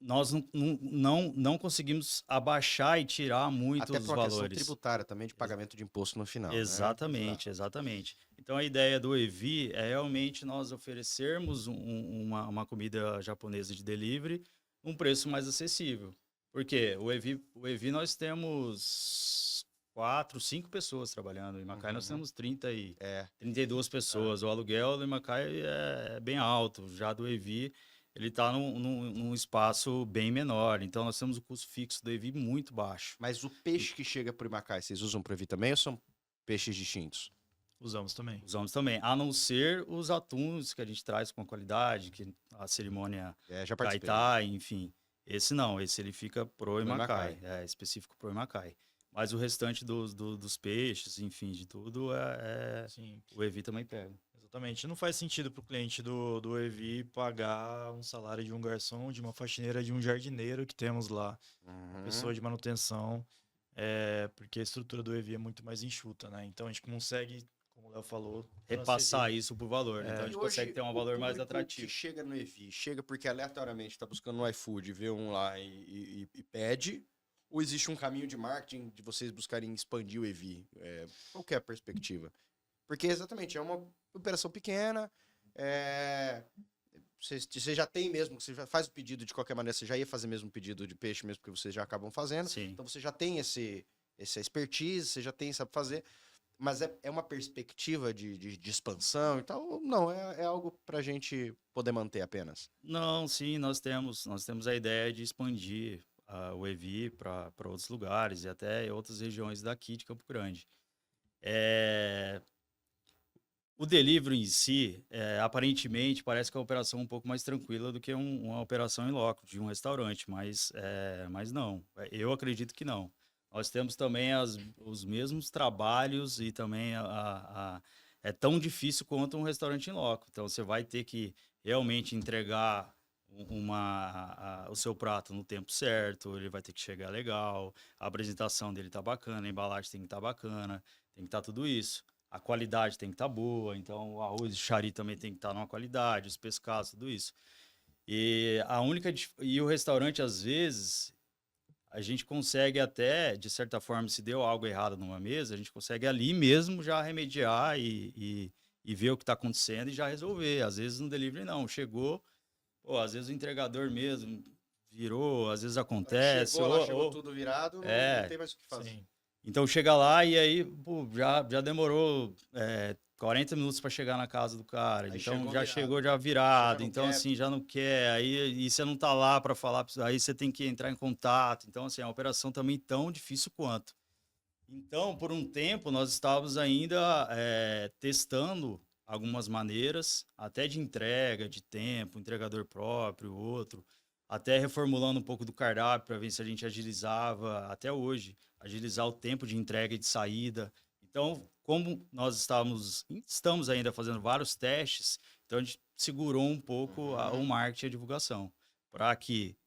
nós não conseguimos abaixar e tirar muito Até os por uma questão valores. tributária também, de pagamento de imposto no final. Exatamente, né? exatamente. Então, a ideia do Evi é realmente nós oferecermos uma comida japonesa de delivery um preço mais acessível. Porque o Evi nós temos 4, 5 pessoas trabalhando. Em Macai nós temos 32 pessoas. O aluguel do Macai é bem alto. Já do Evi, ele está num espaço bem menor. Então, nós temos o custo fixo do Evi muito baixo. Mas o peixe que chega pro Imacai, vocês usam pro Evi também ou são peixes distintos? Usamos também. Usamos também. A não ser os atuns que a gente traz com qualidade, que a cerimônia Já participei. Caetá, enfim. Esse não, esse ele fica pro Imacai. É específico pro Imacai. Mas o restante dos peixes, enfim, de tudo, Sim. o Evi também pega. Exatamente. Não faz sentido para o cliente do Evi pagar um salário de um garçom, de uma faxineira, de um jardineiro que temos lá, uma pessoa de manutenção, porque a estrutura do Evi é muito mais enxuta, né? Então a gente consegue, como o Léo falou, repassar isso pro valor. Então a gente consegue ter um valor mais atrativo. Que chega no Evi, chega porque aleatoriamente está buscando no iFood, vê um lá e pede, ou existe um caminho de marketing de vocês buscarem expandir o Evi? Qual que é a perspectiva? Porque exatamente, é uma operação pequena, você já tem mesmo, você já faz o pedido de qualquer maneira, você já ia fazer mesmo o pedido de peixe mesmo, porque vocês já acabam fazendo. Sim. Então você já tem essa expertise, você já tem, sabe fazer, mas é uma perspectiva de expansão e tal, ou não, é algo pra gente poder manter apenas? Não, sim, nós temos a ideia de expandir o Evi para outros lugares e até outras regiões daqui de Campo Grande. O delivery em si, aparentemente, parece que é uma operação um pouco mais tranquila do que uma operação em loco de um restaurante, mas não. Eu acredito que não. Nós temos também os mesmos trabalhos e também é tão difícil quanto um restaurante em loco. Então, você vai ter que realmente entregar o seu prato no tempo certo, ele vai ter que chegar legal, a apresentação dele tá bacana, a embalagem tem que estar bacana, tem que estar tudo isso. a qualidade tem que estar boa, então o arroz de chari também tem que estar numa qualidade, os pescados, tudo isso. E o restaurante, às vezes, a gente consegue até, de certa forma, se deu algo errado numa mesa, a gente consegue ali mesmo já remediar e ver o que está acontecendo e já resolver. Às vezes no delivery não, chegou, pô, às vezes o entregador mesmo virou, às vezes acontece. Chegou tudo virado, não tem mais o que fazer. Sim. Então chega lá e aí, pô, já demorou 40 minutos para chegar na casa do cara. Aí Então já virado. chegou já virado. Já não Então, quer. assim, já não quer. Aí e você não tá lá para falar, aí você tem que entrar em contato. Então, assim, é uma operação também tão difícil quanto. Então, por um tempo, nós estávamos ainda testando algumas maneiras, até de entrega, de tempo, entregador próprio, outro, até reformulando um pouco do cardápio para ver se a gente agilizava, até hoje, agilizar o tempo de entrega e de saída. Então, como nós estamos ainda fazendo vários testes, então a gente segurou um pouco o marketing e a divulgação, para que,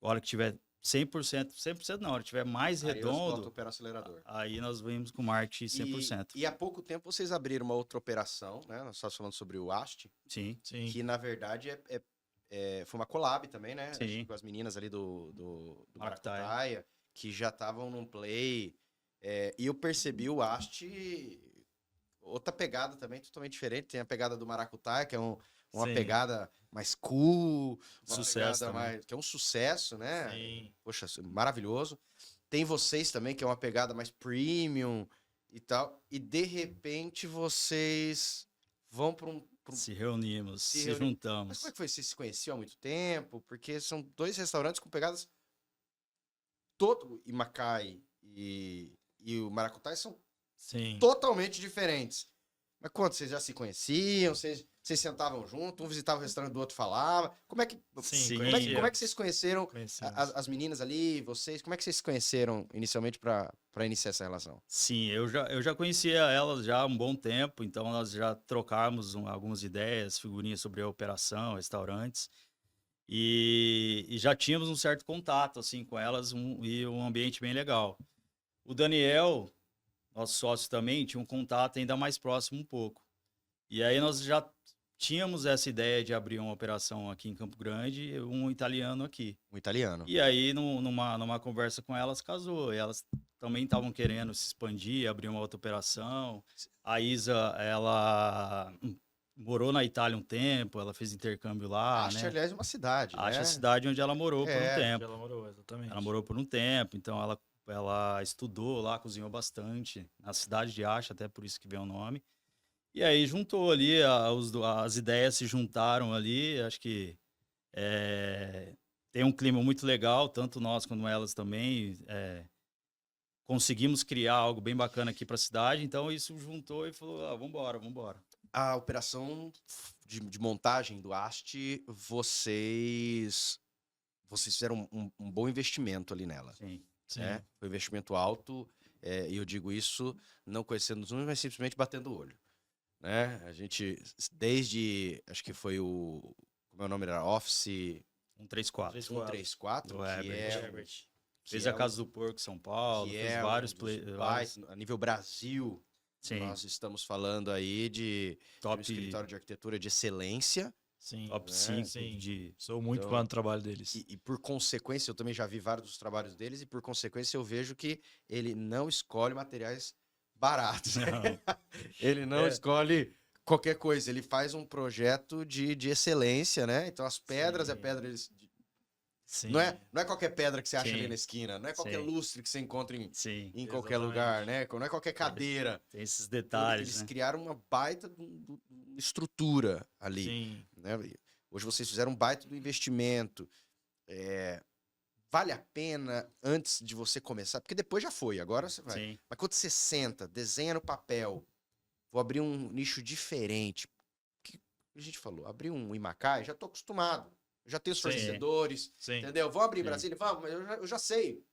a hora que tiver 100% não, a hora que tiver mais Aí nós bota o redondo, pé no acelerador. aí nós vemos com marketing 100%. E há pouco tempo vocês abriram uma outra operação, né? Nós estávamos falando sobre o Ast, Sim. Sim. que na verdade foi uma collab também, né? Sim. Acho que com as meninas ali do Maracutaia. Maracutaia, que já estavam num play. E eu percebi o Ast, outra pegada também, totalmente diferente. Tem a pegada do Maracutaia, que é uma Sim. pegada mais cool, uma Sucesso pegada também. mais, que é um sucesso, né? Sim. Poxa, maravilhoso. Tem vocês também, que é uma pegada mais premium e tal. E de repente vocês vão para um. Se reunimos, se Mas juntamos. como é que foi? Vocês se conheciam há muito tempo? Porque são dois restaurantes com pegadas. O Imacai e o Maracutaia são Sim. totalmente diferentes. Mas quando vocês já se conheciam, vocês sentavam junto, um visitava o restaurante do outro falava. Como é que Sim, como é que vocês conheceram Conhecemos. as meninas ali, vocês? Como é que vocês se conheceram inicialmente para iniciar essa relação? Sim, eu já conhecia elas já há um bom tempo, então nós já trocamos algumas ideias, figurinhas sobre a operação, restaurantes, e já tínhamos um certo contato assim com elas e um ambiente bem legal. O Daniel, nosso sócio também, tinha um contato ainda mais próximo um pouco. E aí nós já tínhamos essa ideia de abrir uma operação aqui em Campo Grande, um italiano aqui. Um italiano. E aí, numa conversa com elas, casou. E elas também estavam querendo se expandir, abrir uma outra operação. A Isa, ela morou na Itália um tempo, ela fez intercâmbio lá, Acho, né? aliás, uma cidade, Acho né? a cidade onde ela morou por um tempo. Ela morou, exatamente. Ela morou por um tempo, então ela estudou lá, cozinhou bastante. Na cidade de Acha, até por isso que vem o nome. E aí juntou ali, as ideias se juntaram ali, acho que tem um clima muito legal, tanto nós quanto elas também. Conseguimos criar algo bem bacana aqui para a cidade, então isso juntou e falou, vambora. A operação de montagem do Ast, vocês fizeram um bom investimento ali nela. Sim. Né? Foi um investimento alto, e eu digo isso não conhecendo os números, mas simplesmente batendo o olho. Né? A gente, desde, acho que foi como é o nome? Era Office 134. 134, Do que Herbert. que Fez é a Casa do Porco em São Paulo, que fez é vários a nível Brasil. Sim. Nós estamos falando aí de um escritório de arquitetura de excelência. Sim. top né? 5 Sim. de... Sou muito Então, fã do trabalho deles. E por consequência, eu também já vi vários dos trabalhos deles, e por consequência eu vejo que ele não escolhe materiais baratos. Ele não escolhe qualquer coisa, ele faz um projeto de excelência, né? Então as pedras Sim. é pedra Sim. não é qualquer pedra que você acha Sim. ali na esquina, não é qualquer Sim. lustre que você encontra Sim, em qualquer Exatamente. lugar, né? Não é qualquer cadeira. tem esses Então, detalhes, eles né? criaram uma baita estrutura ali. Sim. Né? Hoje vocês fizeram um baita do investimento. Vale a pena antes de você começar? Porque depois já foi, agora você vai. Sim. Mas quando você senta, desenha no papel, vou abrir um nicho diferente. Que a gente falou, abrir um Imacai, já tô acostumado. Eu já tenho os Sim. fornecedores, Sim. entendeu? Vamos abrir em Sim. Brasília? Vamos, mas eu já sei.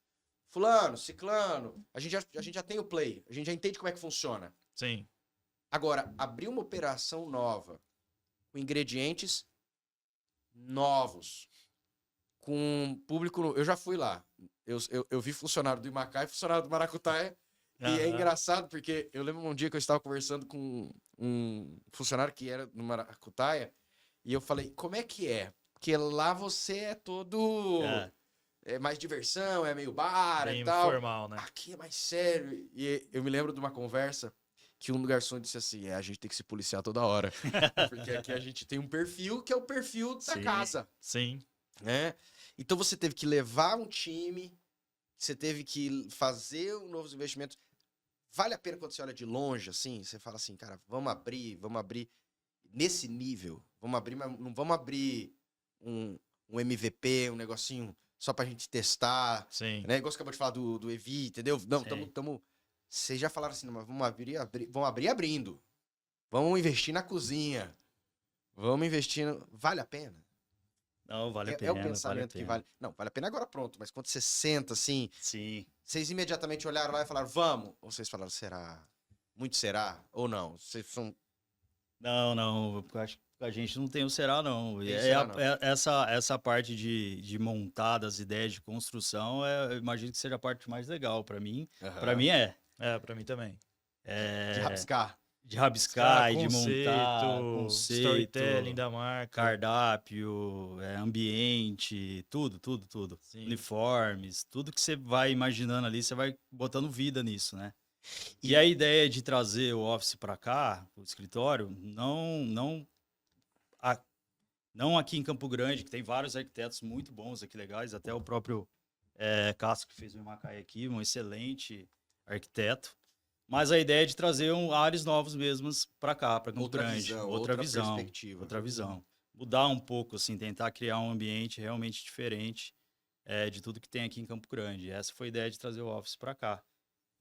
Fulano, ciclano, a gente já tem o play, a gente já entende como é que funciona. Sim. Agora, abrir uma operação nova, com ingredientes novos, com público. Eu já fui lá. Eu vi funcionário do Imacai e funcionário do Maracutaia E é Aham. engraçado porque eu lembro um dia que eu estava conversando com um funcionário que era no Maracutaia e eu falei, como é que é? Porque lá você é todo... É mais diversão, é meio bar e Bem tal. formal, né? Aqui é mais sério. E eu me lembro de uma conversa que um garçom disse assim, a gente tem que se policiar toda hora. Porque aqui a gente tem um perfil que é o perfil da Sim. casa, Sim. né? Então você teve que levar um time, você teve que fazer novos investimentos. Vale a pena quando você olha de longe, assim, você fala assim, cara, vamos abrir nesse nível. Vamos abrir, mas não vamos abrir um MVP, um negocinho só pra gente testar, Sim. né? Igual você acabou de falar do Evi, entendeu? Não, Sim. Vocês já falaram assim, não, mas vamos abrir abrindo. Vamos investir na cozinha. Vamos investir. Vale a pena? Não, vale a É pena, o vale a pensamento que pena. vale. Não, vale a pena agora pronto, mas quando você senta assim, Sim. vocês imediatamente olharam lá e falaram, vamos? Ou vocês falaram, será? Muito será? Ou não? Vocês são. Não, eu acho que a gente não tem o será, não. Tem o será, não. Essa parte de montar das ideias de construção, eu imagino que seja a parte mais legal para mim. Para mim é. Pra mim também. De rabiscar. De rabiscar e de Conceito, montar conceito, storytelling da marca. cardápio, ambiente, tudo. Sim. Uniformes, tudo que você vai imaginando ali, você vai botando vida nisso, né? E a ideia de trazer o office para cá, o escritório, não aqui em Campo Grande, que tem vários arquitetos muito bons aqui, legais, até o próprio Cássio, que fez o Imacaé aqui, um excelente arquiteto. Mas a ideia é de trazer áreas novos mesmos para cá, para Campo Grande. Outra visão, perspectiva. outra visão. Mudar um pouco, assim, tentar criar um ambiente realmente diferente de tudo que tem aqui em Campo Grande. Essa foi a ideia de trazer o office para cá.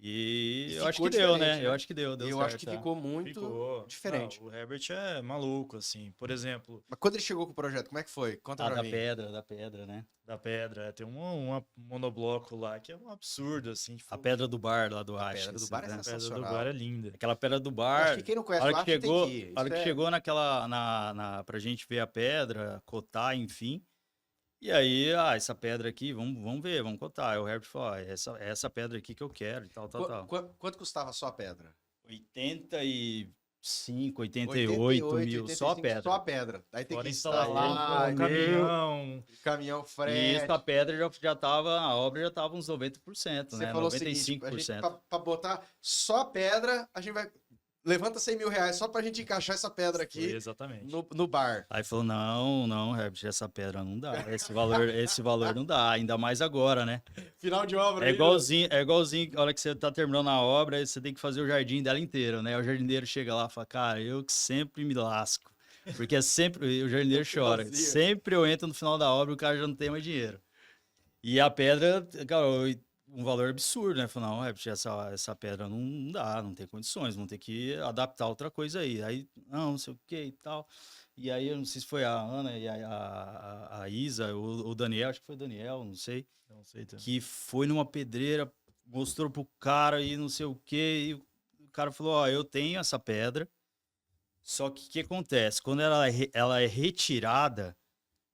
E eu acho que deu, né? Eu acho que deu Eu certo, acho que ficou muito diferente. Não, o Herbert é maluco, assim. Por exemplo, Mas quando ele chegou com o projeto, como é que foi? Conta pra da mim. pedra, né? da pedra, tem um monobloco lá que é um absurdo, assim. A pedra do bar lá do A Axis. pedra do bar é né? A pedra do sensacional. bar é linda. Aquela pedra do Eu bar. acho que quem não conhece A o hora que Arte tem chegou, que ir. a hora Isso que é- chegou pra gente ver a pedra, cotar, enfim. E aí, essa pedra aqui, vamos ver, vamos cotar. Aí o Herbert falou, essa pedra aqui que eu quero e tal. Quanto custava só a pedra? 85, 88 mil, só a 85, pedra. Só a pedra. Aí tem Fora que instalação, instalar, caminhão. caminhão, E frete. essa pedra já tava, a obra já tava uns 90%, Você né? falou o seguinte, 95%. pra botar só a pedra, a gente vai... Levanta 100 mil reais só pra gente encaixar essa pedra Foi aqui exatamente. no bar. Aí falou, não, Herbert, essa pedra não dá, esse valor não dá, ainda mais agora, né? Final de obra. É igualzinho, a hora que você tá terminando a obra, aí você tem que fazer o jardim dela inteiro, né? O jardineiro chega lá e fala, cara, eu que sempre me lasco, porque é sempre, o jardineiro chora, Vazio. sempre eu entro no final da obra e o cara já não tem mais dinheiro. E a pedra, cara, um valor absurdo, né? Falei, não, Herbert, essa pedra não dá, não tem condições, vamos ter que adaptar outra coisa aí. Aí, não sei o que e tal. E aí, eu não sei se foi a Ana e a Isa, o Daniel, acho que foi o Daniel, não sei, Não sei também. que foi numa pedreira, mostrou pro cara e não sei o que, e o cara falou, ó, eu tenho essa pedra, só que o que acontece? Quando ela é retirada,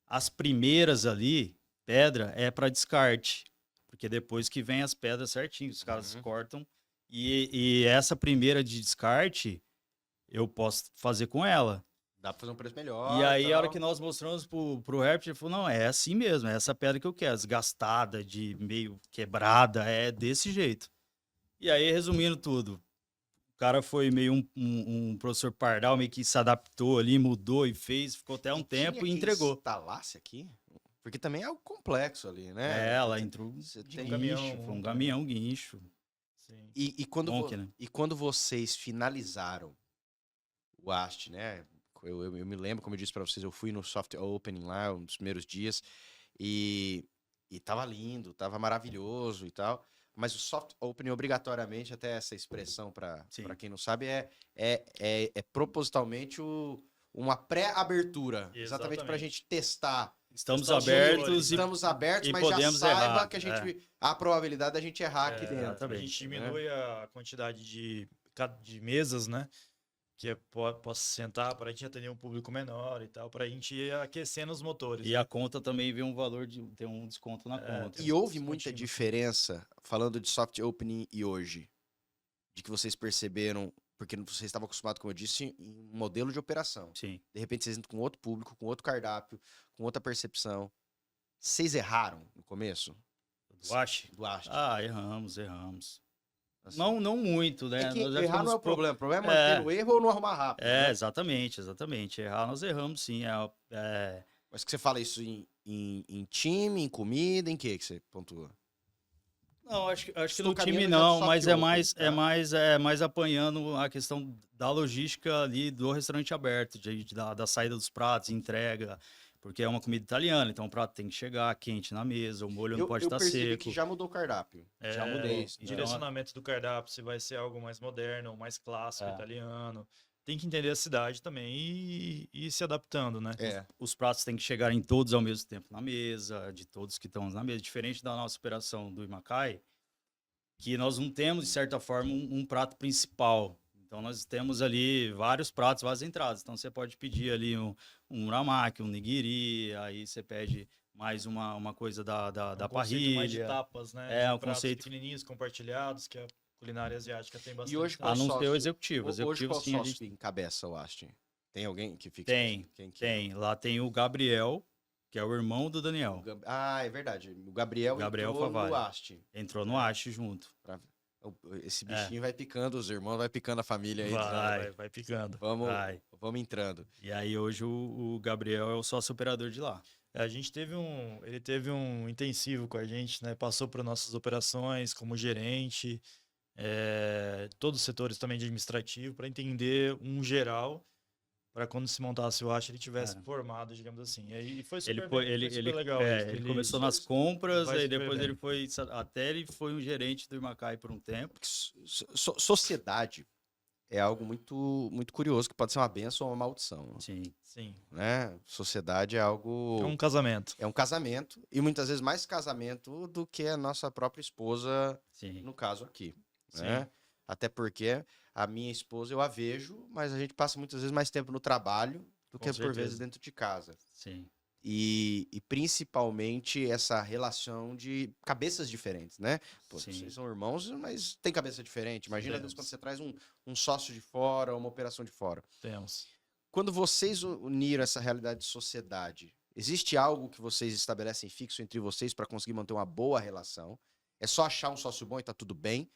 as primeiras ali, pedra, é para descarte. Porque depois que vem as pedras certinho, os caras cortam. E essa primeira de descarte, eu posso fazer com ela. Dá pra fazer um preço melhor. E aí, a tal. hora que nós mostramos pro Herbert, ele falou, não, é assim mesmo, é essa pedra que eu quero, desgastada, de meio quebrada, é desse jeito. E aí, resumindo tudo, o cara foi meio um professor pardal, meio que se adaptou ali, mudou e fez, ficou até um tempo Tinha e que entregou. instalasse aqui? Porque também é algo complexo ali, né? Ela entrou Você de tem- guincho, foi um caminhão guincho. Sim. E quando, Monk, né? e quando vocês finalizaram o Ast, né? Eu me lembro, como eu disse pra vocês, eu fui no soft opening lá, um dos primeiros dias, e tava lindo, tava maravilhoso e tal. Mas o soft opening, obrigatoriamente, até essa expressão pra Sim. quem não sabe, é propositalmente uma pré-abertura. Exatamente pra Exatamente. gente testar. Estamos Estamos abertos Estamos abertos, e mas já podemos saiba errar, que a probabilidade da gente errar aqui dentro. A exatamente, gente diminui a quantidade de mesas, né? Que possa sentar para a gente atender um público menor e tal, para a gente ir aquecendo os motores. E né? a conta também vem um valor tem um desconto na conta. E houve Descontinho. muita diferença, falando de soft opening e hoje. de que vocês perceberam, porque vocês estavam acostumados, como eu disse, em um modelo de operação. Sim. De repente vocês entram com outro público, com outro cardápio, com outra percepção. Vocês erraram no começo? Do Asti? Do Asti. Ah, erramos. Assim. Não muito, né? É que Nós já errar ficamos não é o pro- problema. O problema é manter o erro ou não arrumar rápido. É, né? exatamente. Errar, nós erramos sim. Mas que você fala isso em time, em comida, em que você pontua? Não, acho que Estou no time caminhando já não, do mas soft open, tá? é mais apanhando a questão da logística ali do restaurante aberto, da saída dos pratos, entrega, porque é uma comida italiana, então o prato tem que chegar quente na mesa, o molho não pode Eu estar percebi seco. que já mudou o cardápio. Já mudei isso. Então, Direcionamento do cardápio, se vai ser algo mais moderno, mais clássico, É. italiano. Tem que entender a cidade também e ir se adaptando, né? Os pratos têm que chegarem todos ao mesmo tempo na mesa, de todos que estão na mesa, diferente da nossa operação do Imacai, que nós não temos, de certa forma, um prato principal. Então, nós temos ali vários pratos, várias entradas. Então, você pode pedir ali um uramaki, um nigiri, aí você pede mais uma coisa da Um conceito mais de parrilha. tapas, né? É, De um pratos conceito- pequenininhos, compartilhados, que a culinária asiática tem bastante. E hoje, também. A não ser sócio? o executivo. O Hoje executivo, qual sim, a sócio gente que encabeça o Asti? Tem alguém que fica? tem. Quem que é? Tem. Lá tem o Gabriel, que é o irmão do Daniel. Ah, é verdade. O Gabriel Gabriel entrou Favalli. no Asti. Entrou no Ache junto. Esse bichinho vai picando, os irmãos vai picando a família aí. Vai picando. Vai. Vamos entrando. E aí hoje o Gabriel é o sócio operador de lá. A gente ele teve um intensivo com a gente, né? Passou por nossas operações como gerente, todos os setores também de administrativo, para entender um geral, para quando se montasse o Acha, ele tivesse formado, digamos assim. E aí foi super, super legal. isso. Ele começou nas compras, vai aí super depois bem. ele foi um gerente do Imacai por um tempo. Sociedade é algo muito, muito curioso, que pode ser uma benção ou uma maldição. Sim. Sim. Né? Sociedade é algo... É um casamento. É um casamento, e muitas vezes mais casamento do que a nossa própria esposa, Sim. no caso aqui. Sim. Né? Até porque a minha esposa eu a vejo, mas a gente passa muitas vezes mais tempo no trabalho do Com que por certeza. vezes dentro de casa. Sim. E principalmente essa relação de cabeças diferentes, né? Pô, Sim. vocês são irmãos, mas tem cabeça diferente. Imagina, às vezes, Temos. quando você traz um sócio de fora, uma operação de fora. Temos. Quando vocês uniram essa realidade de sociedade, existe algo que vocês estabelecem fixo entre vocês para conseguir manter uma boa relação? É só achar um sócio bom e tá tudo bem?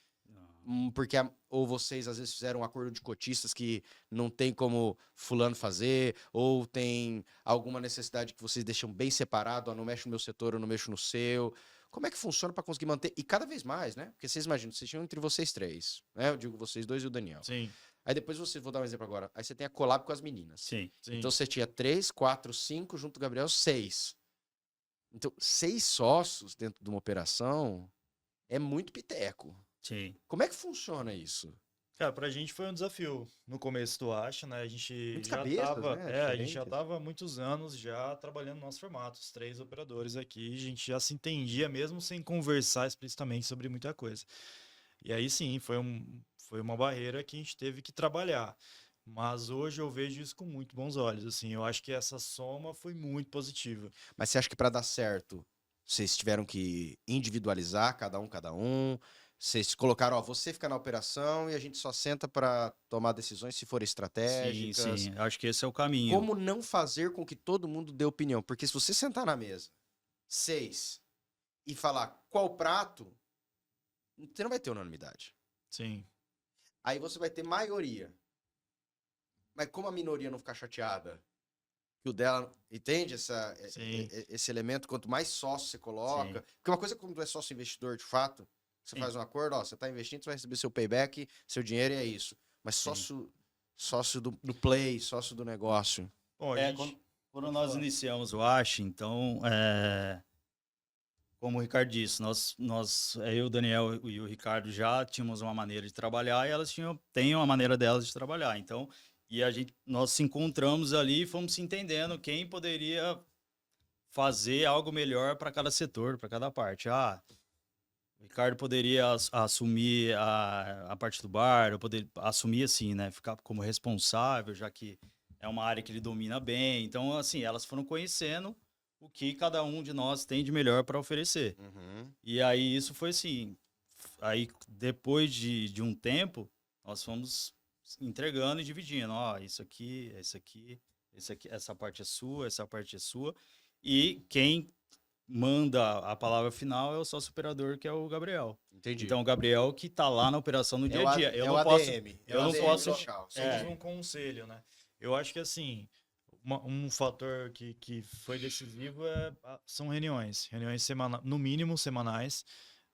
Porque ou vocês às vezes fizeram um acordo de cotistas que não tem como fulano fazer, ou tem alguma necessidade que vocês deixam bem separado, ó, não mexe no meu setor, eu não mexo no seu. Como é que funciona para conseguir manter? E cada vez mais, né? Porque vocês imaginam, vocês tinham entre vocês três, né? Eu digo vocês dois e o Daniel. Sim. Aí depois vou dar um exemplo agora. Aí você tem a collab com as meninas. Sim. Sim. Então você tinha 3, 4, 5, junto do Gabriel, 6. Então, 6 sócios dentro de uma operação é muito piteco. Sim. Como é que funciona isso? Cara, pra gente foi um desafio no começo do Acha, né? A gente Muitas já cabeças, tava, né? a gente já Diferentes. tava há muitos anos já trabalhando no nosso formato, os 3 operadores aqui, a gente já se entendia mesmo sem conversar explicitamente sobre muita coisa. E aí sim, foi uma barreira que a gente teve que trabalhar. Mas hoje eu vejo isso com muito bons olhos, assim, eu acho que essa soma foi muito positiva. Mas você acha que para dar certo, vocês tiveram que individualizar cada um? Vocês colocaram, ó, você fica na operação e a gente só senta para tomar decisões se forem estratégicas. Sim. Acho que esse é o caminho. Como não fazer com que todo mundo dê opinião? Porque se você sentar na mesa, 6, e falar qual prato, você não vai ter unanimidade. Sim, Aí você vai ter maioria. Mas como a minoria não ficar chateada, que o dela, entende Sim. esse elemento? Quanto mais sócio você coloca. Sim. Porque uma coisa é quando tu é sócio investidor, de fato, você Sim. faz um acordo, ó, você tá investindo, você vai receber seu payback, seu dinheiro e é isso. Mas sócio do play, sócio do negócio. bom, a gente... Quando nós iniciamos o Ash, então, como o Ricardo disse, eu, o Daniel e o Ricardo já tínhamos uma maneira de trabalhar e elas têm uma maneira delas de trabalhar. Então, nós se encontramos ali e fomos se entendendo quem poderia fazer algo melhor para cada setor, para cada parte. O Ricardo poderia assumir a parte do bar, eu poderia assumir assim, né? Ficar como responsável, já que é uma área que ele domina bem. Então, assim, elas foram conhecendo o que cada um de nós tem de melhor para oferecer. Uhum. E aí isso foi assim, aí depois de um tempo, nós fomos entregando e dividindo. Ó, isso aqui, essa parte é sua, essa parte é sua. E quem manda a palavra final é o sócio operador, que é o Gabriel. Entendi. Então, o Gabriel que tá lá na operação no dia a dia. Eu é não o posso, ADM. eu não ADM posso. local. Somos um conselho, né? Eu acho que assim, um fator que foi decisivo são reuniões no mínimo semanais,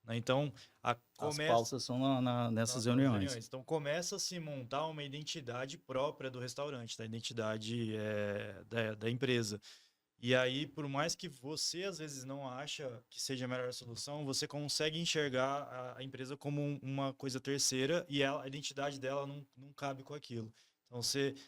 né? Então, As começa pausas são nessas nas reuniões. Então, começa a se montar uma identidade própria do restaurante, da identidade da empresa. E aí, por mais que você às vezes não acha que seja a melhor solução, você consegue enxergar a empresa como uma coisa terceira e a identidade dela não cabe com aquilo. Então,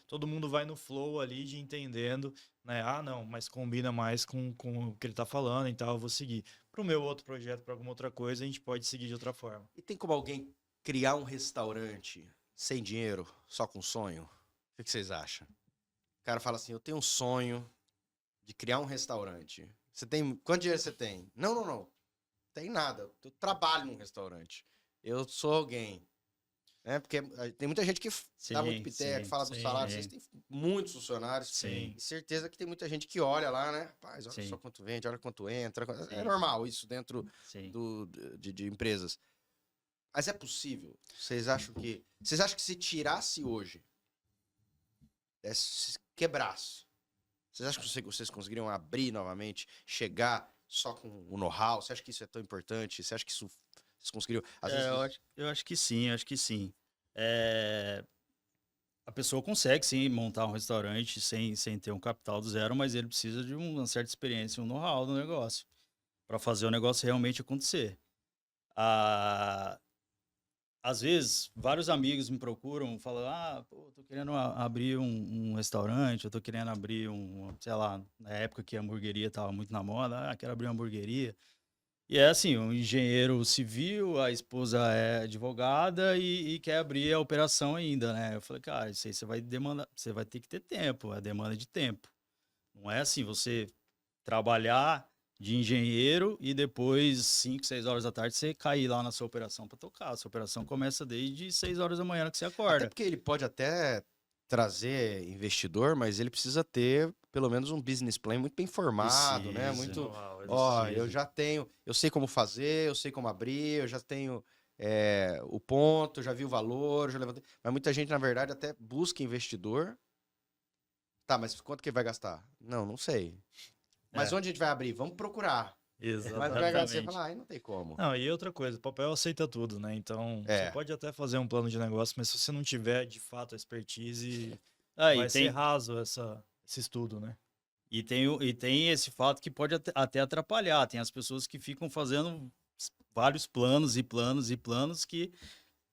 todo mundo vai no flow ali de entendendo, né? Ah, não, mas combina mais com o que ele está falando, então eu vou seguir. Para o meu outro projeto, para alguma outra coisa, a gente pode seguir de outra forma. E tem como alguém criar um restaurante sem dinheiro, só com sonho? O que vocês acham? O cara fala assim, eu tenho um sonho de criar um restaurante. Você tem... Quanto dinheiro você tem? Não. Tem nada. Eu trabalho num restaurante. Eu sou alguém. Né? Porque tem muita gente que dá muito piteco, fala dos salários. Vocês têm muitos funcionários. Sim. E certeza que tem muita gente que olha lá, né? Rapaz, olha só quanto vende, olha quanto entra. É normal isso dentro de empresas. Mas é possível? Vocês acham que se tirasse hoje, se quebrasse, vocês acham que vocês conseguiriam abrir novamente, chegar só com o know-how? Você acha que isso é tão importante? Você acha que isso vocês conseguiriam? Às vezes... eu acho que sim, a pessoa consegue sim montar um restaurante sem ter um capital do zero, mas ele precisa de uma certa experiência, um know-how no negócio, para fazer o negócio realmente acontecer. Às vezes, vários amigos me procuram, falam, pô, tô querendo abrir um restaurante, eu tô querendo abrir sei lá, na época que a hamburgueria tava muito na moda, quero abrir uma hamburgueria. E é assim, um engenheiro civil, a esposa é advogada e quer abrir a operação ainda, né? Eu falei, cara, isso aí você vai ter que ter tempo, é demanda de tempo. Não é assim, você trabalhar de engenheiro e depois, 5, 6 horas da tarde, você cair lá na sua operação para tocar. A sua operação começa desde 6 horas da manhã que você acorda. Até porque ele pode até trazer investidor, mas ele precisa ter pelo menos um business plan muito bem formado, né? Muito, eu já tenho, eu sei como fazer, eu sei como abrir, eu já tenho o ponto, já vi o valor, já levantei. Mas muita gente, na verdade, até busca investidor. Tá, mas quanto que vai gastar? Não sei. Mas onde a gente vai abrir? Vamos procurar. Exatamente. Mas vai gastar, você fala, não tem como. Não, e outra coisa, o papel aceita tudo, né? Então, você pode até fazer um plano de negócio, mas se você não tiver, de fato, a expertise, vai ser raso esse estudo, né? E tem esse fato que pode até atrapalhar. Tem as pessoas que ficam fazendo vários planos e planos e planos que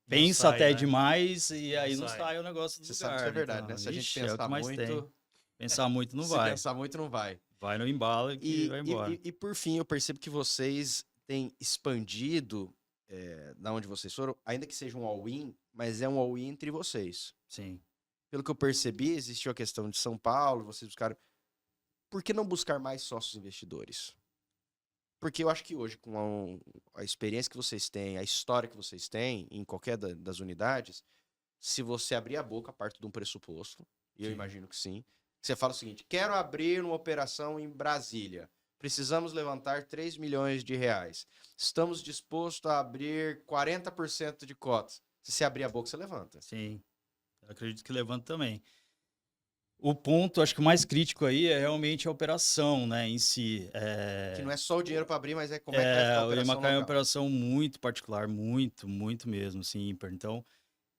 pensa até demais e aí não sai o negócio do lugar. Você sabe que isso é verdade, então, né? Se a gente pensar muito... Pensar muito não vai. Se pensar muito não vai. Vai no embalo e vai embora. E por fim, eu percebo que vocês têm expandido da onde vocês foram, ainda que seja um all-in, mas é um all-in entre vocês. Sim. Pelo que eu percebi, existiu a questão de São Paulo, vocês buscaram... Por que não buscar mais sócios investidores? Porque eu acho que hoje, com a experiência que vocês têm, a história que vocês têm em qualquer das unidades, se você abrir a boca, a parte de um pressuposto, e eu imagino que sim, você fala o seguinte, quero abrir uma operação em Brasília, precisamos levantar 3 milhões de reais, estamos dispostos a abrir 40% de cotas. Se você abrir a boca, você levanta. Sim, eu acredito que levanta também. O ponto, acho que o mais crítico aí é realmente a operação, né, em si. Que não é só o dinheiro para abrir, mas como é que vai ficar a operação local. O Imacai é uma operação muito particular, muito mesmo, assim, ímpar. Então,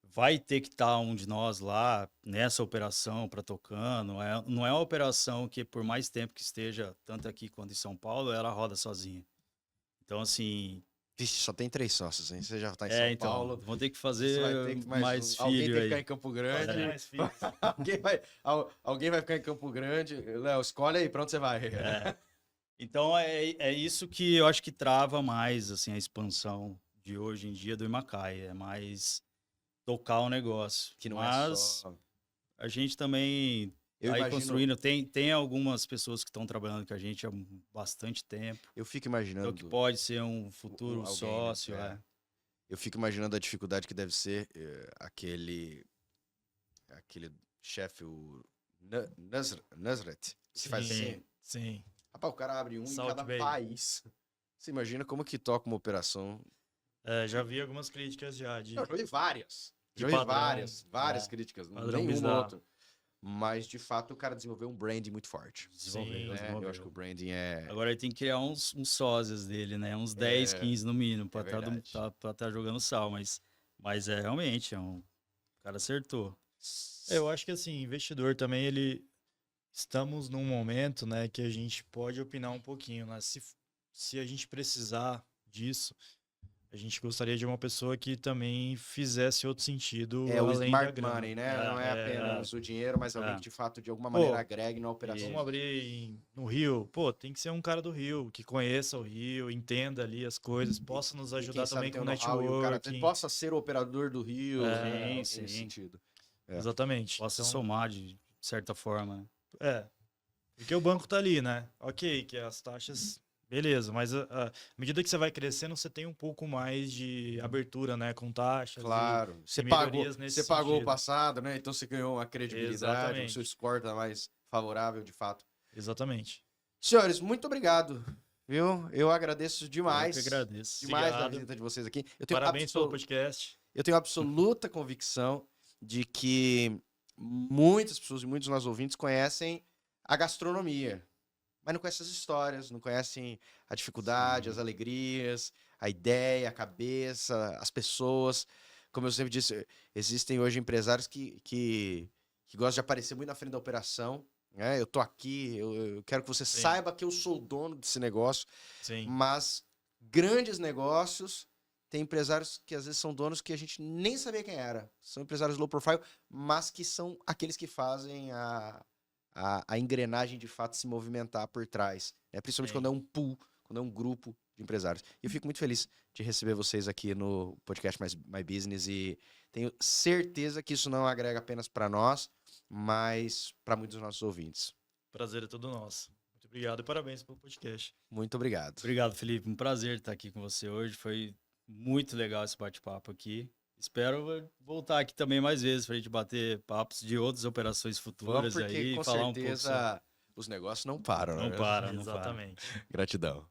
vai ter que estar um de nós lá nessa operação para tocar. Não é uma operação que, por mais tempo que esteja, tanto aqui quanto em São Paulo, ela roda sozinha. Então, assim... Vixe, só tem 3 sócios, hein? Você já está em São Paulo. Vão ter que fazer mais filho alguém tem que aí. ficar em Campo Grande. Mais filho. alguém vai ficar em Campo Grande. Léo, escolhe aí, pra onde você vai? Então, é isso que eu acho que trava mais, assim, a expansão de hoje em dia do Imacai. É mais tocar o negócio. Que não Mas é só... a gente também... Aí construindo, tem algumas pessoas que estão trabalhando com a gente há bastante tempo. Eu fico imaginando. Então, que pode ser um futuro sócio. Eu fico imaginando a dificuldade que deve ser aquele chefe, o Nasret, que faz assim. Sim. Rapaz, o cara abre um Salt em cada Bay. país. Você imagina como que toca uma operação? Já vi algumas críticas já de Não, eu já vi várias. De Já vi padrão, várias críticas. padrão Nenhuma bizarro. outra. Mas, de fato, o cara desenvolveu um branding muito forte. Sim, Né? Eu acho que o branding é... Agora ele tem que criar uns sósias dele, né? Uns 10, 15 no mínimo, pra verdade. estar jogando sal. Mas é realmente, o cara acertou. Eu acho que assim, investidor também, estamos num momento, né, que a gente pode opinar um pouquinho, né? Se a gente precisar disso, a gente gostaria de uma pessoa que também fizesse outro sentido É o além da smart grana. money, né? Não é apenas o dinheiro, mas alguém É. que, de fato, de alguma Pô, maneira agregue na operação. Vamos abrir no Rio. Pô, tem que ser um cara do Rio, que conheça o Rio, entenda ali as coisas, possa nos E ajudar quem sabe também tem com um know-how e o cara networking. possa ser o operador do Rio. É, nesse sim. sentido. É. Exatamente. Possa Então, somar de certa forma, né? porque o banco tá ali, né? Ok, que as taxas, beleza, mas à medida que você vai crescendo, você tem um pouco mais de abertura, né? Com taxas. Claro. Você melhorias nesse pagou o sentido. passado, né? Então você ganhou uma credibilidade, o Exatamente. seu score tá mais favorável, de fato. Exatamente. Senhores, muito obrigado. Viu? Eu agradeço demais. Eu que agradeço. Demais a Obrigado. visita de vocês aqui. Eu tenho Parabéns pelo podcast. Eu tenho absoluta convicção de que muitas pessoas e muitos dos nossos ouvintes conhecem a gastronomia, mas não conhecem as histórias, não conhecem a dificuldade, as alegrias, a ideia, a cabeça, as pessoas. Como eu sempre disse, existem hoje empresários que gostam de aparecer muito na frente da operação. Né? Eu tô aqui, eu quero que você Sim. saiba que eu sou o dono desse negócio, Sim. mas grandes negócios... Tem empresários que às vezes são donos que a gente nem sabia quem era. São empresários low profile, mas que são aqueles que fazem a engrenagem de fato se movimentar por trás. Né? Principalmente Sim. quando é um pool, quando é um grupo de empresários. E eu fico muito feliz de receber vocês aqui no podcast My Business e tenho certeza que isso não agrega apenas para nós, mas para muitos dos nossos ouvintes. Prazer é todo nosso. Muito obrigado e parabéns pelo podcast. Muito obrigado. Obrigado, Felipe. Um prazer estar aqui com você hoje. Foi muito legal esse bate-papo aqui. Espero voltar aqui também mais vezes para a gente bater papos de outras operações futuras Vamos, porque aí com e falar um pouco certeza os negócios não param. Não né? para, não para. Exatamente. Gratidão.